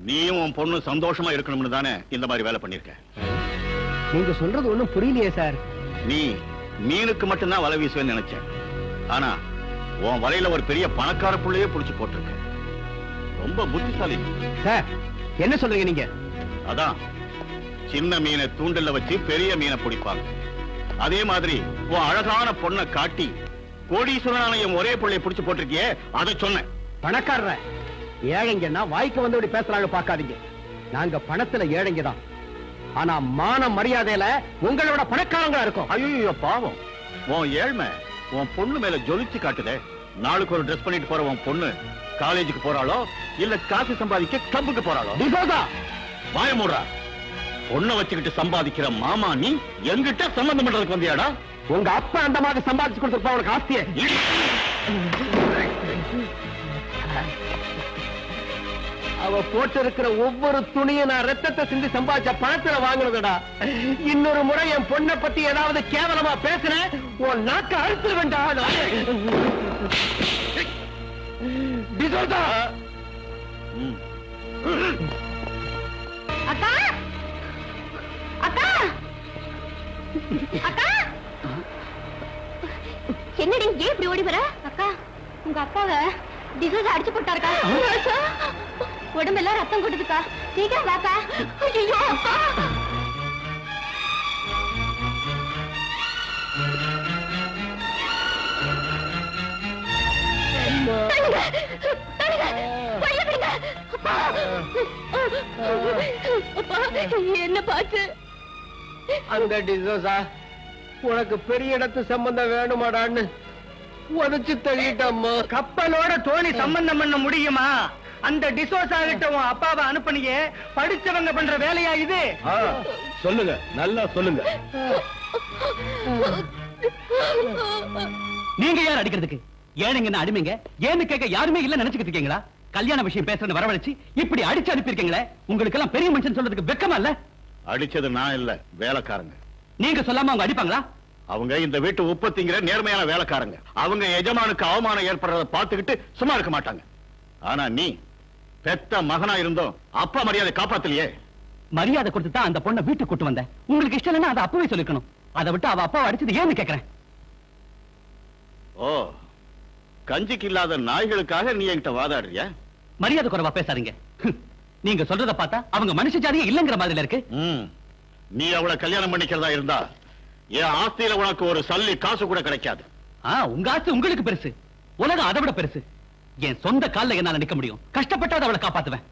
நீயும் உன் பொண்ணு சந்தோஷமா இருக்கணும்னு தானே இந்த மாதிரி வேலை பண்ணிருக்க. நீங்க சொல்றது ஒண்ணும் புரியலையே சார். நீ மீனுக்கு மட்டும்தான் வலை வீசுவேன்னு நினைச்சேன். ஆனா உன் வலையில ஒரு பெரிய பணக்கார புள்ளையே புடிச்சு போட்டிருக்க. ரொம்ப புத்திசாலி சார். என்ன சொல்றீங்க நீங்க? அதான் சின்ன மீனை தூண்டில வச்சு பெரிய மீனை பிடிப்பாங்க. அதே மாதிரி உன் அழகான பொண்ணை காட்டி கோடீஸ்வரனான என் ஒரே பிள்ளைய புடிச்சு போட்டிருக்கியே, அதை சொன்னேன். பணக்காரர ஏழைங்கன்னா வாய்க்கு வந்து இப்படி பேசுறாங்க பாக்காதீங்க. நாங்க பணத்துல ஏழைங்க தான். ஆனா மான மரியாதையில உங்களோட பணக்காரங்களா இருக்கும். ஐயோ பாவம், உன் ஏழ்மை உன் பொண்ணு மேல ஜொலிச்சு காட்டுதே. நாளுக்கு ஒரு ட்ரெஸ் பண்ணிட்டு போற உன் பொண்ணு காலேஜுக்கு போறாளோ இல்ல காசு சம்பாதிக்க கிளப்புக்கு போறாளோ? வாய மூடுறா. பொண்ணை வச்சுக்கிட்டு சம்பாதிக்கிற மாமா நீ எங்கிட்ட சம்பந்தம் பண்றதுக்கு வந்தியாடா? உங்க அப்பா அந்த மாதிரி சம்பாதிச்சு கொடுத்துருப்பா உனக்கு ஆஸ்தியே. அவ போட்டு இருக்கிற ஒவ்வொரு துணியும் நான் ரத்தத்தை சிந்தி சம்பாதிச்ச பணத்துல வாங்குறதுடா. இன்னொரு முறை என் பொண்ணை பத்தி ஏதாவது கேவலமா பேசுறேன் உன் நாக்க அழுத்து வேண்டாம். அக்கா அக்கா அக்கா என்னடி ஏன் இப்படி ஓடி வர? அக்கா உங்க அப்பாவை டிசோஸ் அடிச்சு போட்டாருக்கா. உடம்பெல்லாம் ரத்தம் கொட்டுதுக்கா. சீக்கிரம் வாக்கா. ஐயோ அக்கா. என்ன பாத்து? அந்த டிசோசா உனக்கு பெரிய இடத்து சம்பந்தம் வேணுமாடான்னு உதச்சு தள்ளிட்டம்மா. கப்பலோட தோணி சம்பந்தம் பண்ண முடியுமா? அந்த டிசோசா கிட்ட உன் அப்பாவை அனுப்புனியே, படிச்சவங்க பண்ற வேலையா இது? சொல்லுங்க, நல்லா சொல்லுங்க. நீங்க யார் அடிக்கிறதுக்கு? ஏழைங்கன்னு அடிமைங்க ஏன்னு கேட்க யாருமே இல்ல நினைச்சுக்கிட்டு இருக்கீங்களா? கல்யாண விஷயம் பேசுறது வரவழைச்சு இப்படி அடிச்சு அனுப்பியிருக்கீங்களே, உங்களுக்கு எல்லாம் பெரிய மனுஷன் சொல்றதுக்கு வெக்கமா இல்ல? அடிச்சது நான் இல்ல, வேலைக்காரங்க. நீங்க சொல்லாம அவங்க அடிப்பாங்களா? அவங்க இந்த வீட்டு உற்பத்திங்கிற நேர்மையான வேலைக்காரங்க. அவங்க எஜமானுக்கு அவமானம் ஏற்படுறத பார்த்துக்கிட்டு சும்மா இருக்க மாட்டாங்க. ஆனா நீ பெத்த மகனா இருந்தோம் அப்பா மரியாதை காப்பாத்தலையே. மரியாதை கொடுத்து தான் அந்த பொண்ணை வீட்டுக்கு கூட்டு வந்தேன். உங்களுக்கு இஷ்டம் இல்லைன்னா அதை அப்பவே சொல்லிக்கணும். அதை விட்டு அவ அப்பாவை அடிச்சது ஏன்னு கேக்குறேன். ஓ, கஞ்சிக்கு இல்லாத நாய்களுக்காக நீ என்கிட்ட வாதாடுறியா? மரியாதை குறைவா பேசாதீங்க. நீங்க சொல்றத பார்த்தா அவங்க மனுஷ ஜாதியே இல்லங்கிற மாதிரி இருக்கு. நீ அவளை கல்யாணம் பண்ணிக்கிறதா இருந்தா என் ஆஸ்தியில உனக்கு ஒரு சல்லி காசு கூட கிடைக்காது. உங்க ஆஸ்தி உங்களுக்கு பெருசு, உலகம் அதை விட பெருசு. என் சொந்த கால்ல என்னால நிக்க முடியும். கஷ்டப்பட்டாத அவளை காப்பாத்துவேன்.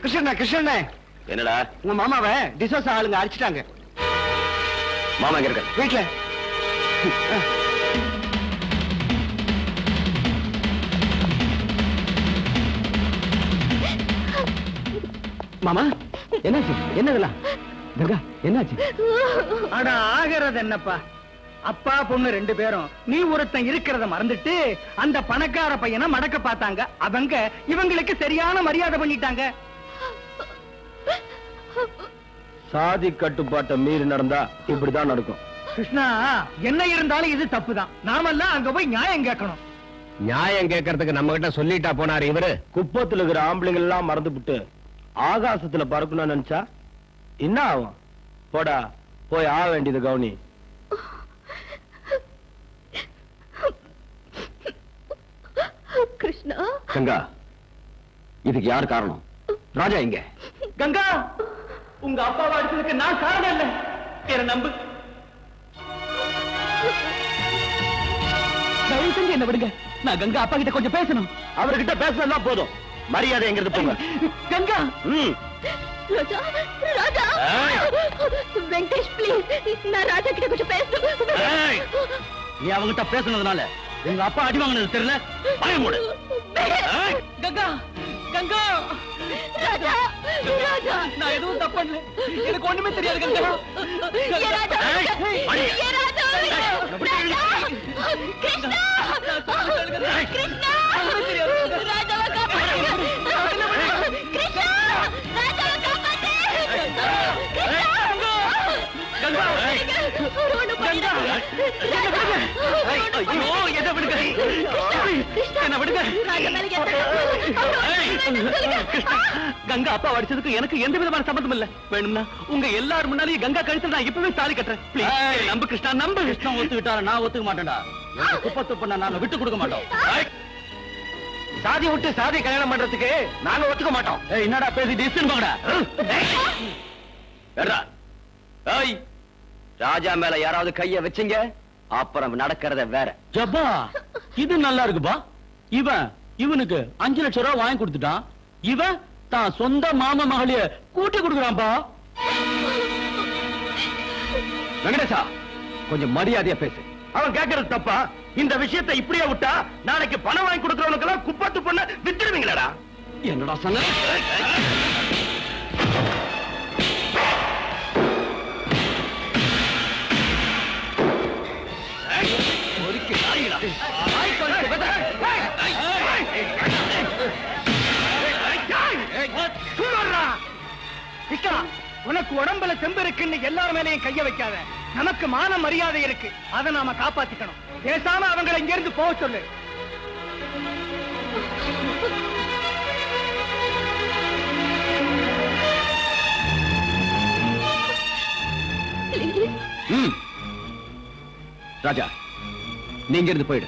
கிருஷ்ணா கிருஷ்ணா, என்னடா உங்க மாமாவை டிசோசா ஆளுங்க அடிச்சிட்டாங்க. மாமா எங்க இருக்க? வீட்டுல. மாமா என்னாச்சு? என்னதெல்லாம் கங்கா என்னாச்சு? ஆனா ஆகிறது என்னப்பா, அப்பா பொண்ணு ரெண்டு பேரும் நீ ஒருத்தன் இருக்கிறத மறந்துட்டு அந்த பணக்கார பையனை மடக்க பார்த்தாங்க. அவங்க இவங்களுக்கு சரியான மரியாதை பண்ணிட்டாங்க. சாதி கட்டுப்பாட்டை மீறி நடந்தா இப்படிதான் நடக்கும். கிருஷ்ணா, என்ன இருந்தாலும் இது தப்புதான். நாமெல்லாம் அங்க போய் நியாயம் கேட்கணும். நியாயம் கேட்கறதுக்கு நம்ம கிட்ட சொல்லிட்டா போனாரு இவரு. குப்பத்துல இருக்கிற ஆம்பளைங்க எல்லாம் மறந்துபிட்டு ஆகாசத்துல பறக்கணும்னு நினைச்சா என்ன ஆகும்? போடா, போய் ஆக வேண்டியது கவுனி. கிருஷ்ணா. கங்கா, இதுக்கு யார் காரணம்? ராஜா எங்க? கங்கா, உங்க அப்பாவை அடிச்சதுக்கு நான் காரணம் இல்ல. என்ன நம்பு. தயவு செஞ்சு என்ன விடுங்க. நான் கங்கா அப்பா கிட்ட கொஞ்சம் பேசணும். அவர்கிட்ட பேசினா போதும், மரியாதைங்கிறது போங்க. கங்கா ம். ராஜா ராஜா வெங்கடேஷ் ப்ளீஸ் நான் ராஜா கிட்ட கொஞ்சம் ஏய், நீ அவங்கிட்ட பேசுனதுனால எங்க அப்பா அடி வாங்கினது தெரியல. பயம் மூடு. ஏய், கங்கா கங்கா ராஜா ராஜா நான் எதுவும் தப்பு பண்ணல. எனக்கு ஒண்ணுமே தெரியாது கங்கா. ஏ ராஜா ஏ ராஜா ராஜா கிருஷ்ணா கிருஷ்ணா ராஜாவை காப்பாத்துங்க கிருஷ்ணா ராஜாவை காப்பாத்து கங்கா ஒண்ணு பண்ணிடாதீங்க ஐயோ, என்ன விடுங்க, என்ன விடுங்க. ராஜா மேல கிருஷ்ணா, கங்கா அப்பா அடிச்சதுக்கு எனக்கு எந்த விதமான சம்பந்தம் இல்ல. வேணும்னா உங்க எல்லாரும் முன்னாலேயே கங்கா கழுத்துல நான் இப்பவே தாலி கட்டுறேன். Please, நம்பு கிருஷ்ணா, நம்பு. கிருஷ்ணா ஒத்துக்கிட்டாரு, நான் ஒத்துக்க மாட்டேன்டா. குப்பை துப்புனா நாங்க விட்டு கொடுக்க மாட்டோம். சாதி விட்டு சாதி கல்யாணம் பண்றதுக்கு நாங்க ஒத்துக்க மாட்டோம். ஏய், என்னடா பேசி டிஸ்டன் போங்கடா. ஏய், ராஜா மேல யாராவது கைய வச்சீங்க அப்புறம் நடக்கிறத வேற. ஜப்பா, இது நல்லா இருக்குப்பா. இவனுக்கு 5 லட்சம் ரூபாய் வாங்கி கொடுத்துட்டான். இவன் தான் சொந்த மாமா மகளிய கூட்டி கொடுக்குறான்பா. வெங்கடேசா, கொஞ்சம் மரியாதையா பேசு. அவன் கேட்கறது தப்பா? இந்த விஷயத்தை இப்படியே விட்டா நாளைக்கு பணம் வாங்கி கொடுக்கறவனுக்கு எல்லாம் குப்பத்து பண்ண வித்துடுவீங்களா? என்னடா சொன்ன? கிருஷ்ணா, உனக்கு உடம்புல தெம்பு இருக்குன்னு எல்லார் மேலேயும் கைய வைக்காத. நமக்கு மான மரியாதை இருக்கு, அதை நாம காப்பாத்திக்கணும். பேசாம அவங்களை இங்க இருந்து போக சொல்லு. ராஜா, நீங்க இருந்து போயிடு.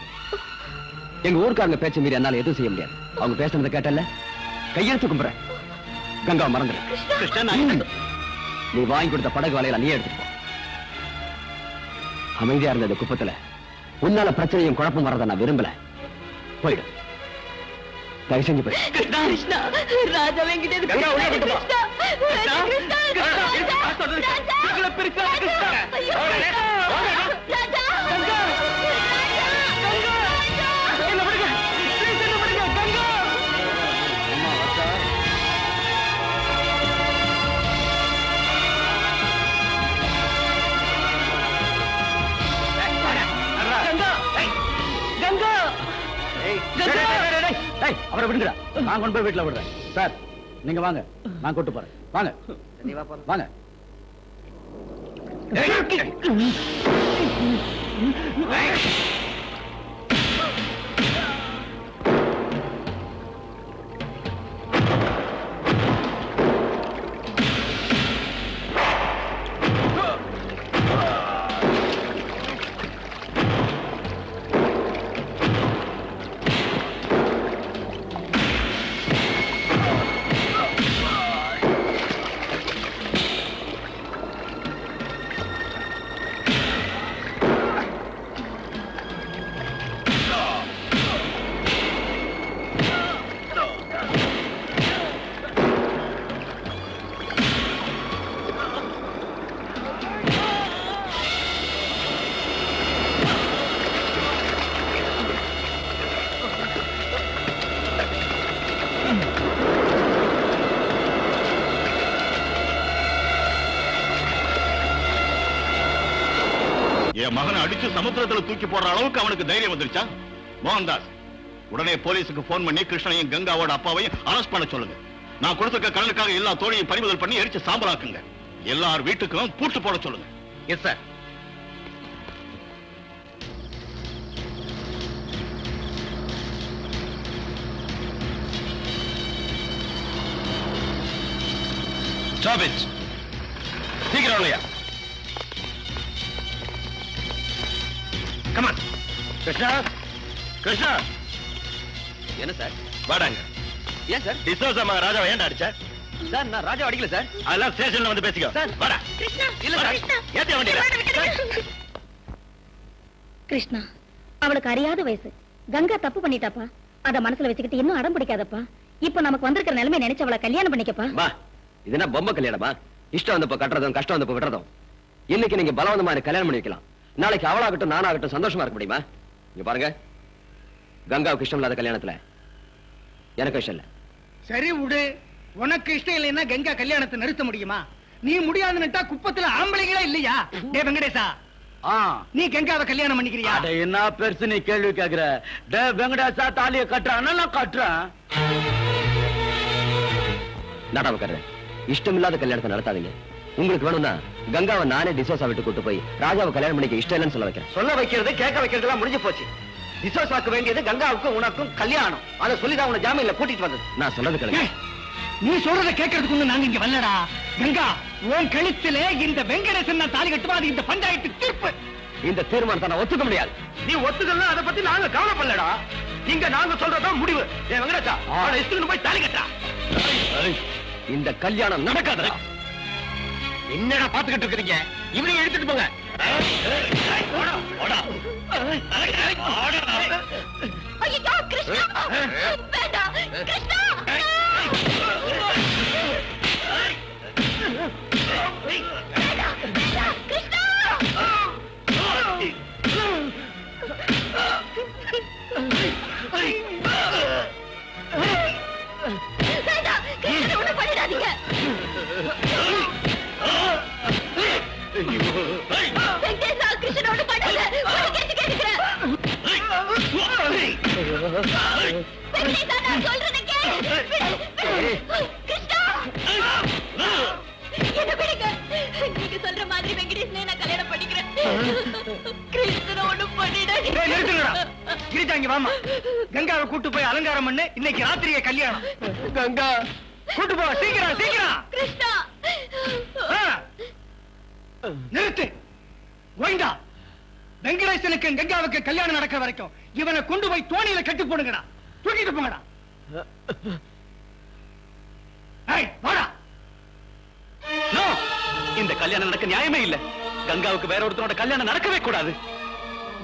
எங்க ஊருக்காரங்க பேச்ச மீறி என்னால எதுவும் செய்ய முடியாது. அவங்க பேசுறத கேட்டல, கையெழுத்து கும்புறேன். கங்கா மறந்துடு. நீ வாங்கி கொடுத்த படகு வலையில நீ எடுத்துட்டு போ. அமைதியா இருந்த இந்த குப்பத்துல உன்னால பிரச்சனையும் குழப்பம் வரத நான் விரும்பல. போயிடு, தயவு செஞ்சு போயிடு. கிருஷ்ணா ராஜா வெங்கிட்ட அவரை விடுங்கடா, நான் கொண்டு போய் வீட்டுல விடுறேன். சார், நீங்க வாங்க, நான் கூட்டு போறேன். வாங்க வாங்க. என் மகனை அடிச்சு சமுத்திரத்துல தூக்கி போடுற அளவுக்கு அவனுக்கு தைரியம் வந்துருச்சா? மோகன்தாஸ், உடனே போலீஸுக்கு போன் பண்ணி கிருஷ்ணனையும் கங்காவோட அப்பாவையும் அரெஸ்ட் பண்ண சொல்லுங்க. நான் கொடுத்துருக்க கடனுக்காக எல்லா தோழியும் பறிமுதல் பண்ணி எரிச்சு சாம்பலாக்குங்க. எல்லார் வீட்டுக்கும் பூட்டு போட சொல்லுங்க. Yes sir. Stop it. சீக்கிரம் இல்லையா? Come on. கிருஷ்ணா, கிருஷ்ணா. என்ன சார்? வாடாங்க. ஏன் சார்? டிசோசா மகன் ராஜாவை ஏன்டா அடிச்ச? சார், நான் ராஜா அடிக்கல சார். அதெல்லாம் ஸ்டேஷன்ல வந்து பேசிக்கோ. சார், வாடா. இல்ல சார். ஏத்திய வண்டியில. கிருஷ்ணா, அவளுக்கு அறியாத வயசு. கங்கா தப்பு பண்ணிட்டாப்பா. அத மனசுல வச்சுக்கிட்டு இன்னும் அடம் பிடிக்காதப்பா. இப்ப நமக்கு வந்திருக்கிற நிலைமை நினைச்சு அவளை கல்யாணம் பண்ணிக்கப்பா. பா இது என்ன பொம்மை கல்யாணமா? இஷ்டம் வந்தப்ப கட்டுறதும் கஷ்டம் வந்தப்ப விடுறதும். இன்னைக்கு நீங்க பலவந்தமா எனக்கு கல்யாணம் பண்ணி வைக்கலாம், நாளைக்கு அவளாகட்டும் நானாகட்டும் சந்தோஷமா இருக்க முடியுமா? இங்க பாருங்க, கங்காவுக்கு இஷ்டம் இல்லாத கல்யாணத்துல எனக்கு இஷ்டம் இல்ல. சரி விடு, உனக்கு இஷ்டம் இல்லைன்னா கங்கா கல்யாணத்தை நிறுத்த முடியுமா? நீ முடியாதுன்னுட்டா குப்பத்துல ஆம்பளைங்களே இல்லையா? டே வெங்கடேசா, நீ கங்காவை கல்யாணம் பண்ணிக்கிறியா? என்ன பெருசு நீ கேள்வி கேக்குற? டே வெங்கடேசா தாலியை கட்டுறான்னா நான் கட்டுறேன். நாடாமக்காரரு, இஷ்டம் இல்லாத கல்யாணத்தை நடத்தாதீங்க. உங்களுக்கு வேணும்னா கங்காவை நானே டிசோசா விட்டு கூட்டு போய் ராஜாவை கல்யாணம் பண்ணிக்க இஷ்டம் இல்லைன்னு சொல்ல வைக்கிறேன். சொல்ல வைக்கிறது கேட்க வைக்கிறது எல்லாம் முடிஞ்சு போச்சு. டிசோசாக்கு வேண்டியது கங்காவுக்கும் உனக்கும் கல்யாணம். அதை சொல்லிதான் உன ஜாமீன்ல கூட்டிட்டு வந்தது. நான் சொன்னது கிடையாது. நீ சொல்றத கேட்கறதுக்கு நாங்க இங்க வரலடா. கங்கா, உன் கழுத்திலே இந்த வெங்கடேசன் நான் தாலி கட்டுவா, அது இந்த பஞ்சாயத்து தீர்ப்பு. இந்த தீர்மானத்தை நான் ஒத்துக்க முடியாது. நீ ஒத்துக்கலாம், அதை பத்தி நாங்க கவலைப்படலடா. இங்க நாங்க சொல்றதான் முடிவு. ஏன் வெங்கடேசா, அவனை இஷ்டத்துக்கு போய் தாலி கட்டா. இந்த கல்யாணம் நடக்காதடா. என்னடா பாத்துக்கிட்டு இருக்கீங்க? இவனையும் எடுத்துட்டு போங்க. ஐயோ கிருஷ்ணா, வேண்டாம் கிருஷ்ணா. ஒண்ணு பண்ணிடாதீங்க. வெங்கடேசா, கிருஷ்ணனோட பண்ணல. ஒரு கேட்டு கேட்கிறேன். வெங்கடேசா, நான் சொல்றதை கேளு. கிருஷ்ணா, என்ன விடுங்க. நீங்க சொல்ற மாதிரி வெங்கடேசனை நான் கல்யாணம் பண்ணிக்கிறேன். கிருஷ்ணனை ஒண்ணும் பண்ணிடாதீங்க. நிறுத்துங்கடா. கிரிஜா, இங்க வாமா. கங்காவை கூட்டு போய் அலங்காரம் பண்ணு. இன்னைக்கு ராத்திரியே கல்யாணம். கங்கா கூட்டு போ, சீக்கிரம் சீக்கிரம். கிருஷ்ணா, நிறுத்து. கோவிந்தா, வெங்கடேசனுக்கு கங்காவுக்கு கல்யாணம் நடக்கிற வரைக்கும் இவனை கொண்டு போய் தோணியில கட்டி போடுங்கடா. தூக்கிட்டு போங்கடா. வாடா. இந்த கல்யாணம் நடக்க நியாயமே இல்ல. கங்காவுக்கு வேற ஒருத்தரோட கல்யாணம் நடக்கவே கூடாது.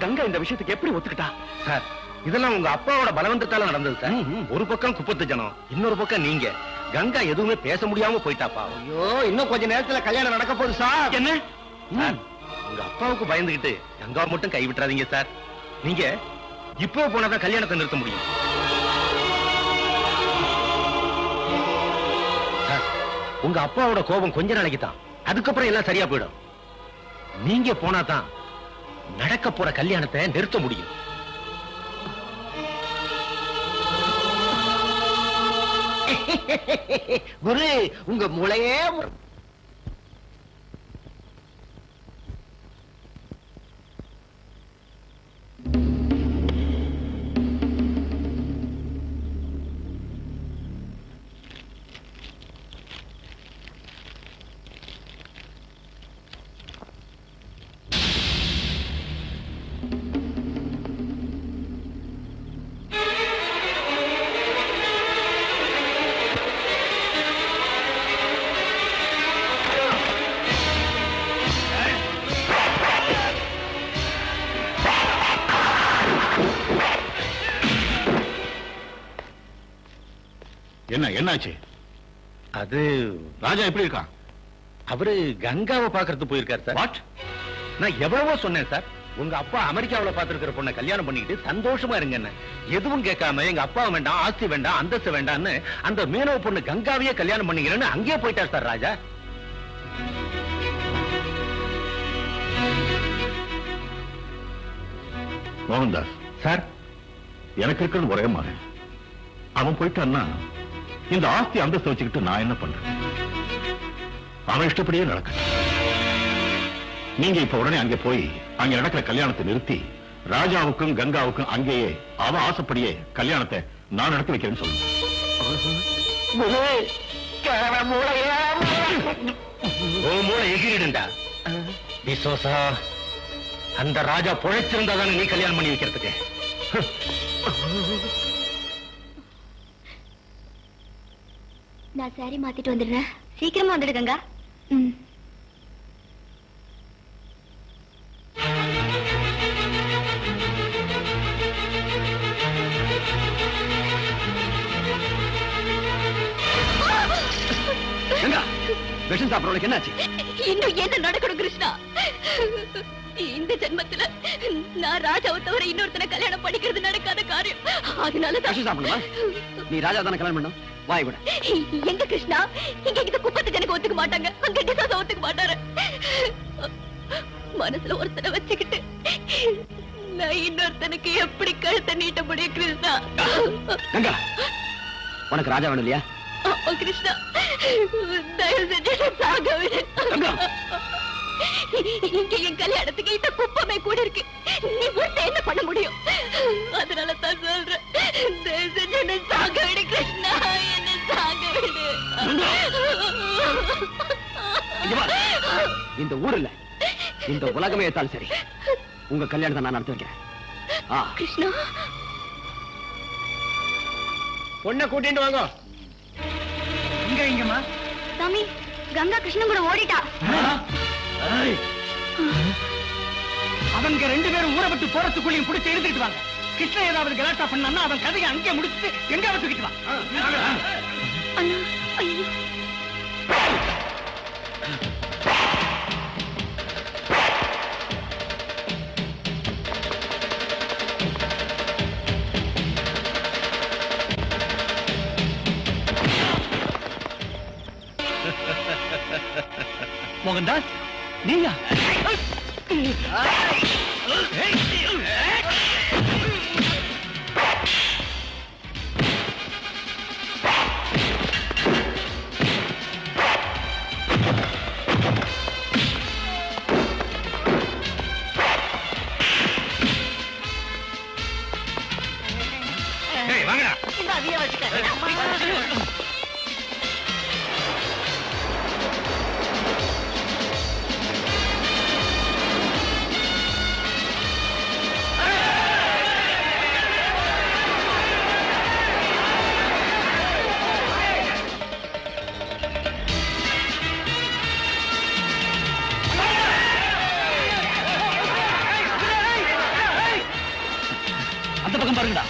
கங்கா இந்த விஷயத்துக்கு எப்படி ஒத்துக்கிட்டா? சார், இதெல்லாம் உங்க அப்பாவோட பலவந்தத்தால நடந்தது சார். ஒரு பக்கம் குப்பத்து ஜனம், இன்னொரு பக்கம் நீங்க. கங்கா எதுவுமே பேச முடியாம போயிட்டாப்பா. ஐயோ, இன்னும் கொஞ்ச நேரத்துல கல்யாணம் நடக்க போகுது சார். என்ன சார், உங்க அப்பாவுக்கு பயந்துகிட்டு கங்காவை மட்டும் கைவிட்டுறாதீங்க சார். நீங்க இப்போ போனாதான் கல்யாணத்தை நிறுத்த முடியும். சார், உங்க அப்பாவோட கோபம் கொஞ்ச நாளைக்கு தான், அதுக்கப்புறம் எல்லாம் சரியா போயிடும். நீங்க போனாதான் நடக்க போற கல்யாணத்தை நிறுத்த முடியும். குரு, உங்க மூளையே என்ன என்னாச்சு? அது ராஜா எப்படி இருக்கான்? அவரு கங்காவை பாக்குறது போயிருக்காரு சார். வாட்? நான் எவ்வளவோ சொன்னேன் சார். உங்க அப்பா அமெரிக்காவுல பாத்துருக்கிற பொண்ணை கல்யாணம் பண்ணிக்கிட்டு சந்தோஷமா இருங்கன்னு. எதுவும் கேட்காம எங்க அப்பா வேண்டாம், ஆஸ்தி வேண்டாம், அந்தஸ்து வேண்டாம்னு அந்த மீனவ பொண்ணு கங்காவையே கல்யாணம் பண்ணிக்கிறேன்னு அங்கேயே போயிட்டார் சார் ராஜா. மோகன்தாஸ் சார், எனக்கு இருக்கிறது ஒரே மகன். அவன் போயிட்டான்னா இந்த ஆஸ்தி அந்தஸ்து வச்சுக்கிட்டு நான் என்ன பண்றேன்? அவன் இஷ்டப்படியே நடக்க. நீங்க இப்ப உடனே அங்க போய் அங்க நடக்கிற கல்யாணத்தை நிறுத்தி ராஜாவுக்கும் கங்காவுக்கும் அங்கேயே அவன் ஆசைப்படியே கல்யாணத்தை நான் நடத்தி வைக்கிறேன்னு சொல்லுங்க. மூளை எகிரிடுண்டா. விசோசா, அந்த ராஜா பொழைச்சிருந்தாதானே நீ கல்யாணம் பண்ணி வைக்கிறதுக்கு. நான் சாரி மாத்திட்டு வந்துடுறேன். சீக்கிரமா வந்துடு கங்கா. ம். விஷம் சாப்பிடறவனுக்கு என்னாச்சு? இன்னும் என்ன நடக்கணும் கிருஷ்ணா? இந்த ஜென்மத்துல நான் ராஜாவை தவிர இன்னொருத்தனை கல்யாணம் பண்ணிக்கிறது நடக்காத காரியம். அதனாலதான் விஷம் சாப்பிடணுமா? நீ ராஜா தானே கல்யாணம் பண்ணும், வாய் விட. எங்க கிருஷ்ணா, இங்க இந்த குப்பத்துக்கு எனக்கு ஒத்துக்க மாட்டாங்க, அங்க டிசாச ஒத்துக்க மாட்டாரு. மனசுல ஒருத்தனை வச்சுக்கிட்டு நான் இன்னொருத்தனுக்கு எப்படி கழுத்தை நீட்ட முடியும் கிருஷ்ணா? கங்கா, உனக்கு ராஜா வேணும் இல்லையா? கிருஷ்ணா, தயவு செஞ்சு சாக விடு. இங்க என் கல்யாணத்துக்கு இந்த குப்பமே கூட இருக்கு. நீ ஒருத்த என்ன பண்ண முடியும்? அதனால தான் சொல்றேன், தயவு செஞ்சு என்ன சாக விடு கிருஷ்ணா, என்ன சாக விடு. இந்த ஊர்ல இந்த உலகமே ஏத்தாலும் சரி, உங்க கல்யாணத்தை நான் நடத்தி வைக்கிறேன். கிருஷ்ணா, பொண்ணை கூட்டிட்டு வாங்க. இங்கம்மா சாமி, கங்கா கிருஷ்ணன் கூட ஓடிட்டா. அவங்க 2 பேரும் ஊரை விட்டு போறதுக்குள்ளேயும் பிடிச்சு எழுதிட்டு வாங்க. கிருஷ்ணன் ஏதாவது கலாட்டா பண்ணான்னா அவன் கதையை அங்கே முடிச்சுட்டு எங்க தூக்கிட்டு வா. அண்ணா, ஐயோ. மோகன்தாஸ், நீயா? இந்த அவிய வச்சுக்க. அந்த பக்கம் பாருங்கடா.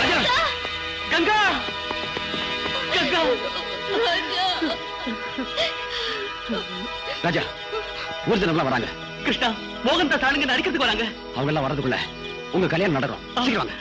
கங்கா, கங்கா. ராஜா, ஊர் ஜனம்லாம் வராங்க. கிருஷ்ணா, மோகன்தாஸ் ஆளுங்க அடிக்கிறதுக்கு வராங்க. அவங்க எல்லாம் வரதுக்குள்ள உங்க கல்யாணம் நடக்கும். சீக்கிரம் வாங்க.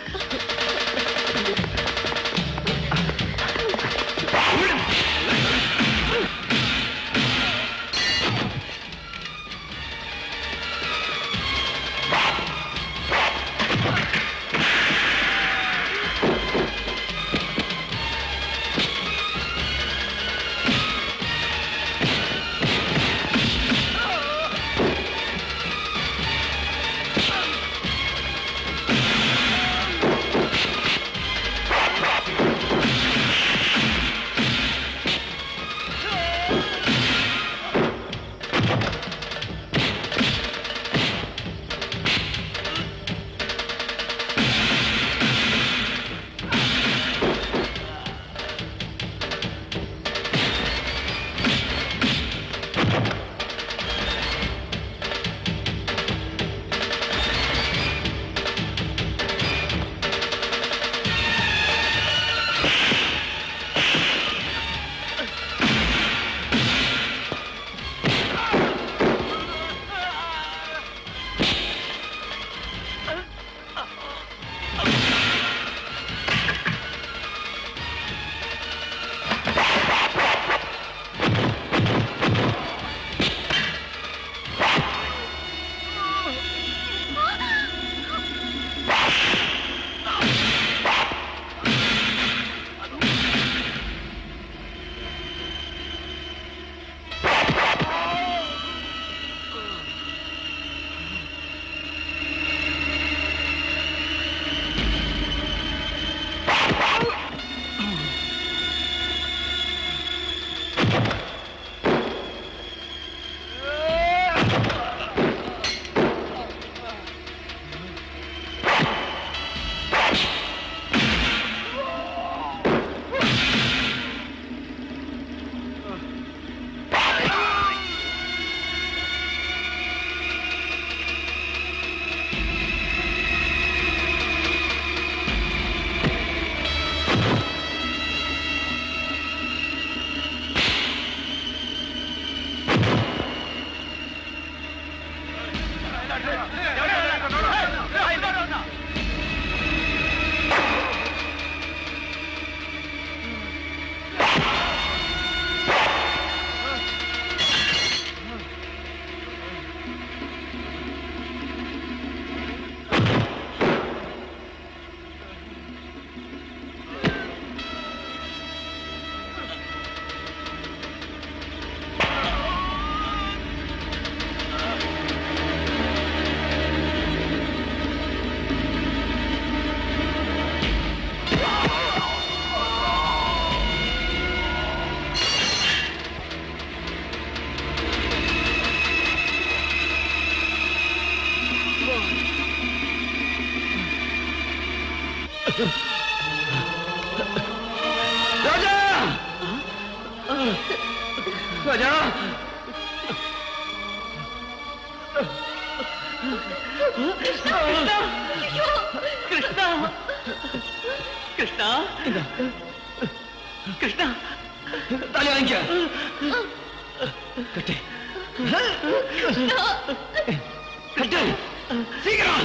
ராஜா ராஜா கிருஷ்ணா கிருஷ்ணா கிருஷ்ணா தாலி வாங்கிக்க கட்டு கட்டு சீக்கிரம்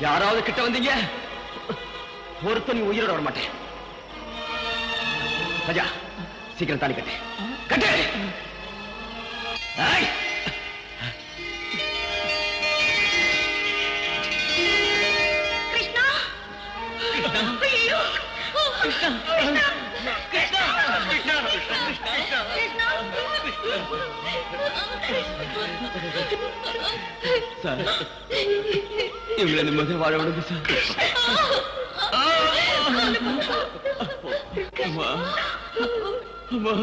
யாராவது கிட்ட வந்தீங்க ஒருத்தன் உயிரோட வர மாட்டேன் ராஜா சீக்கிரம் தாலி கட்டு கட்டு ஏய்! கிருஷ்ணா ஐயோ கிருஷ்ணா கிருஷ்ணா சார் இவங்களை நிம்மதியா வாழ விடுங்க சார் அம்மா அம்மா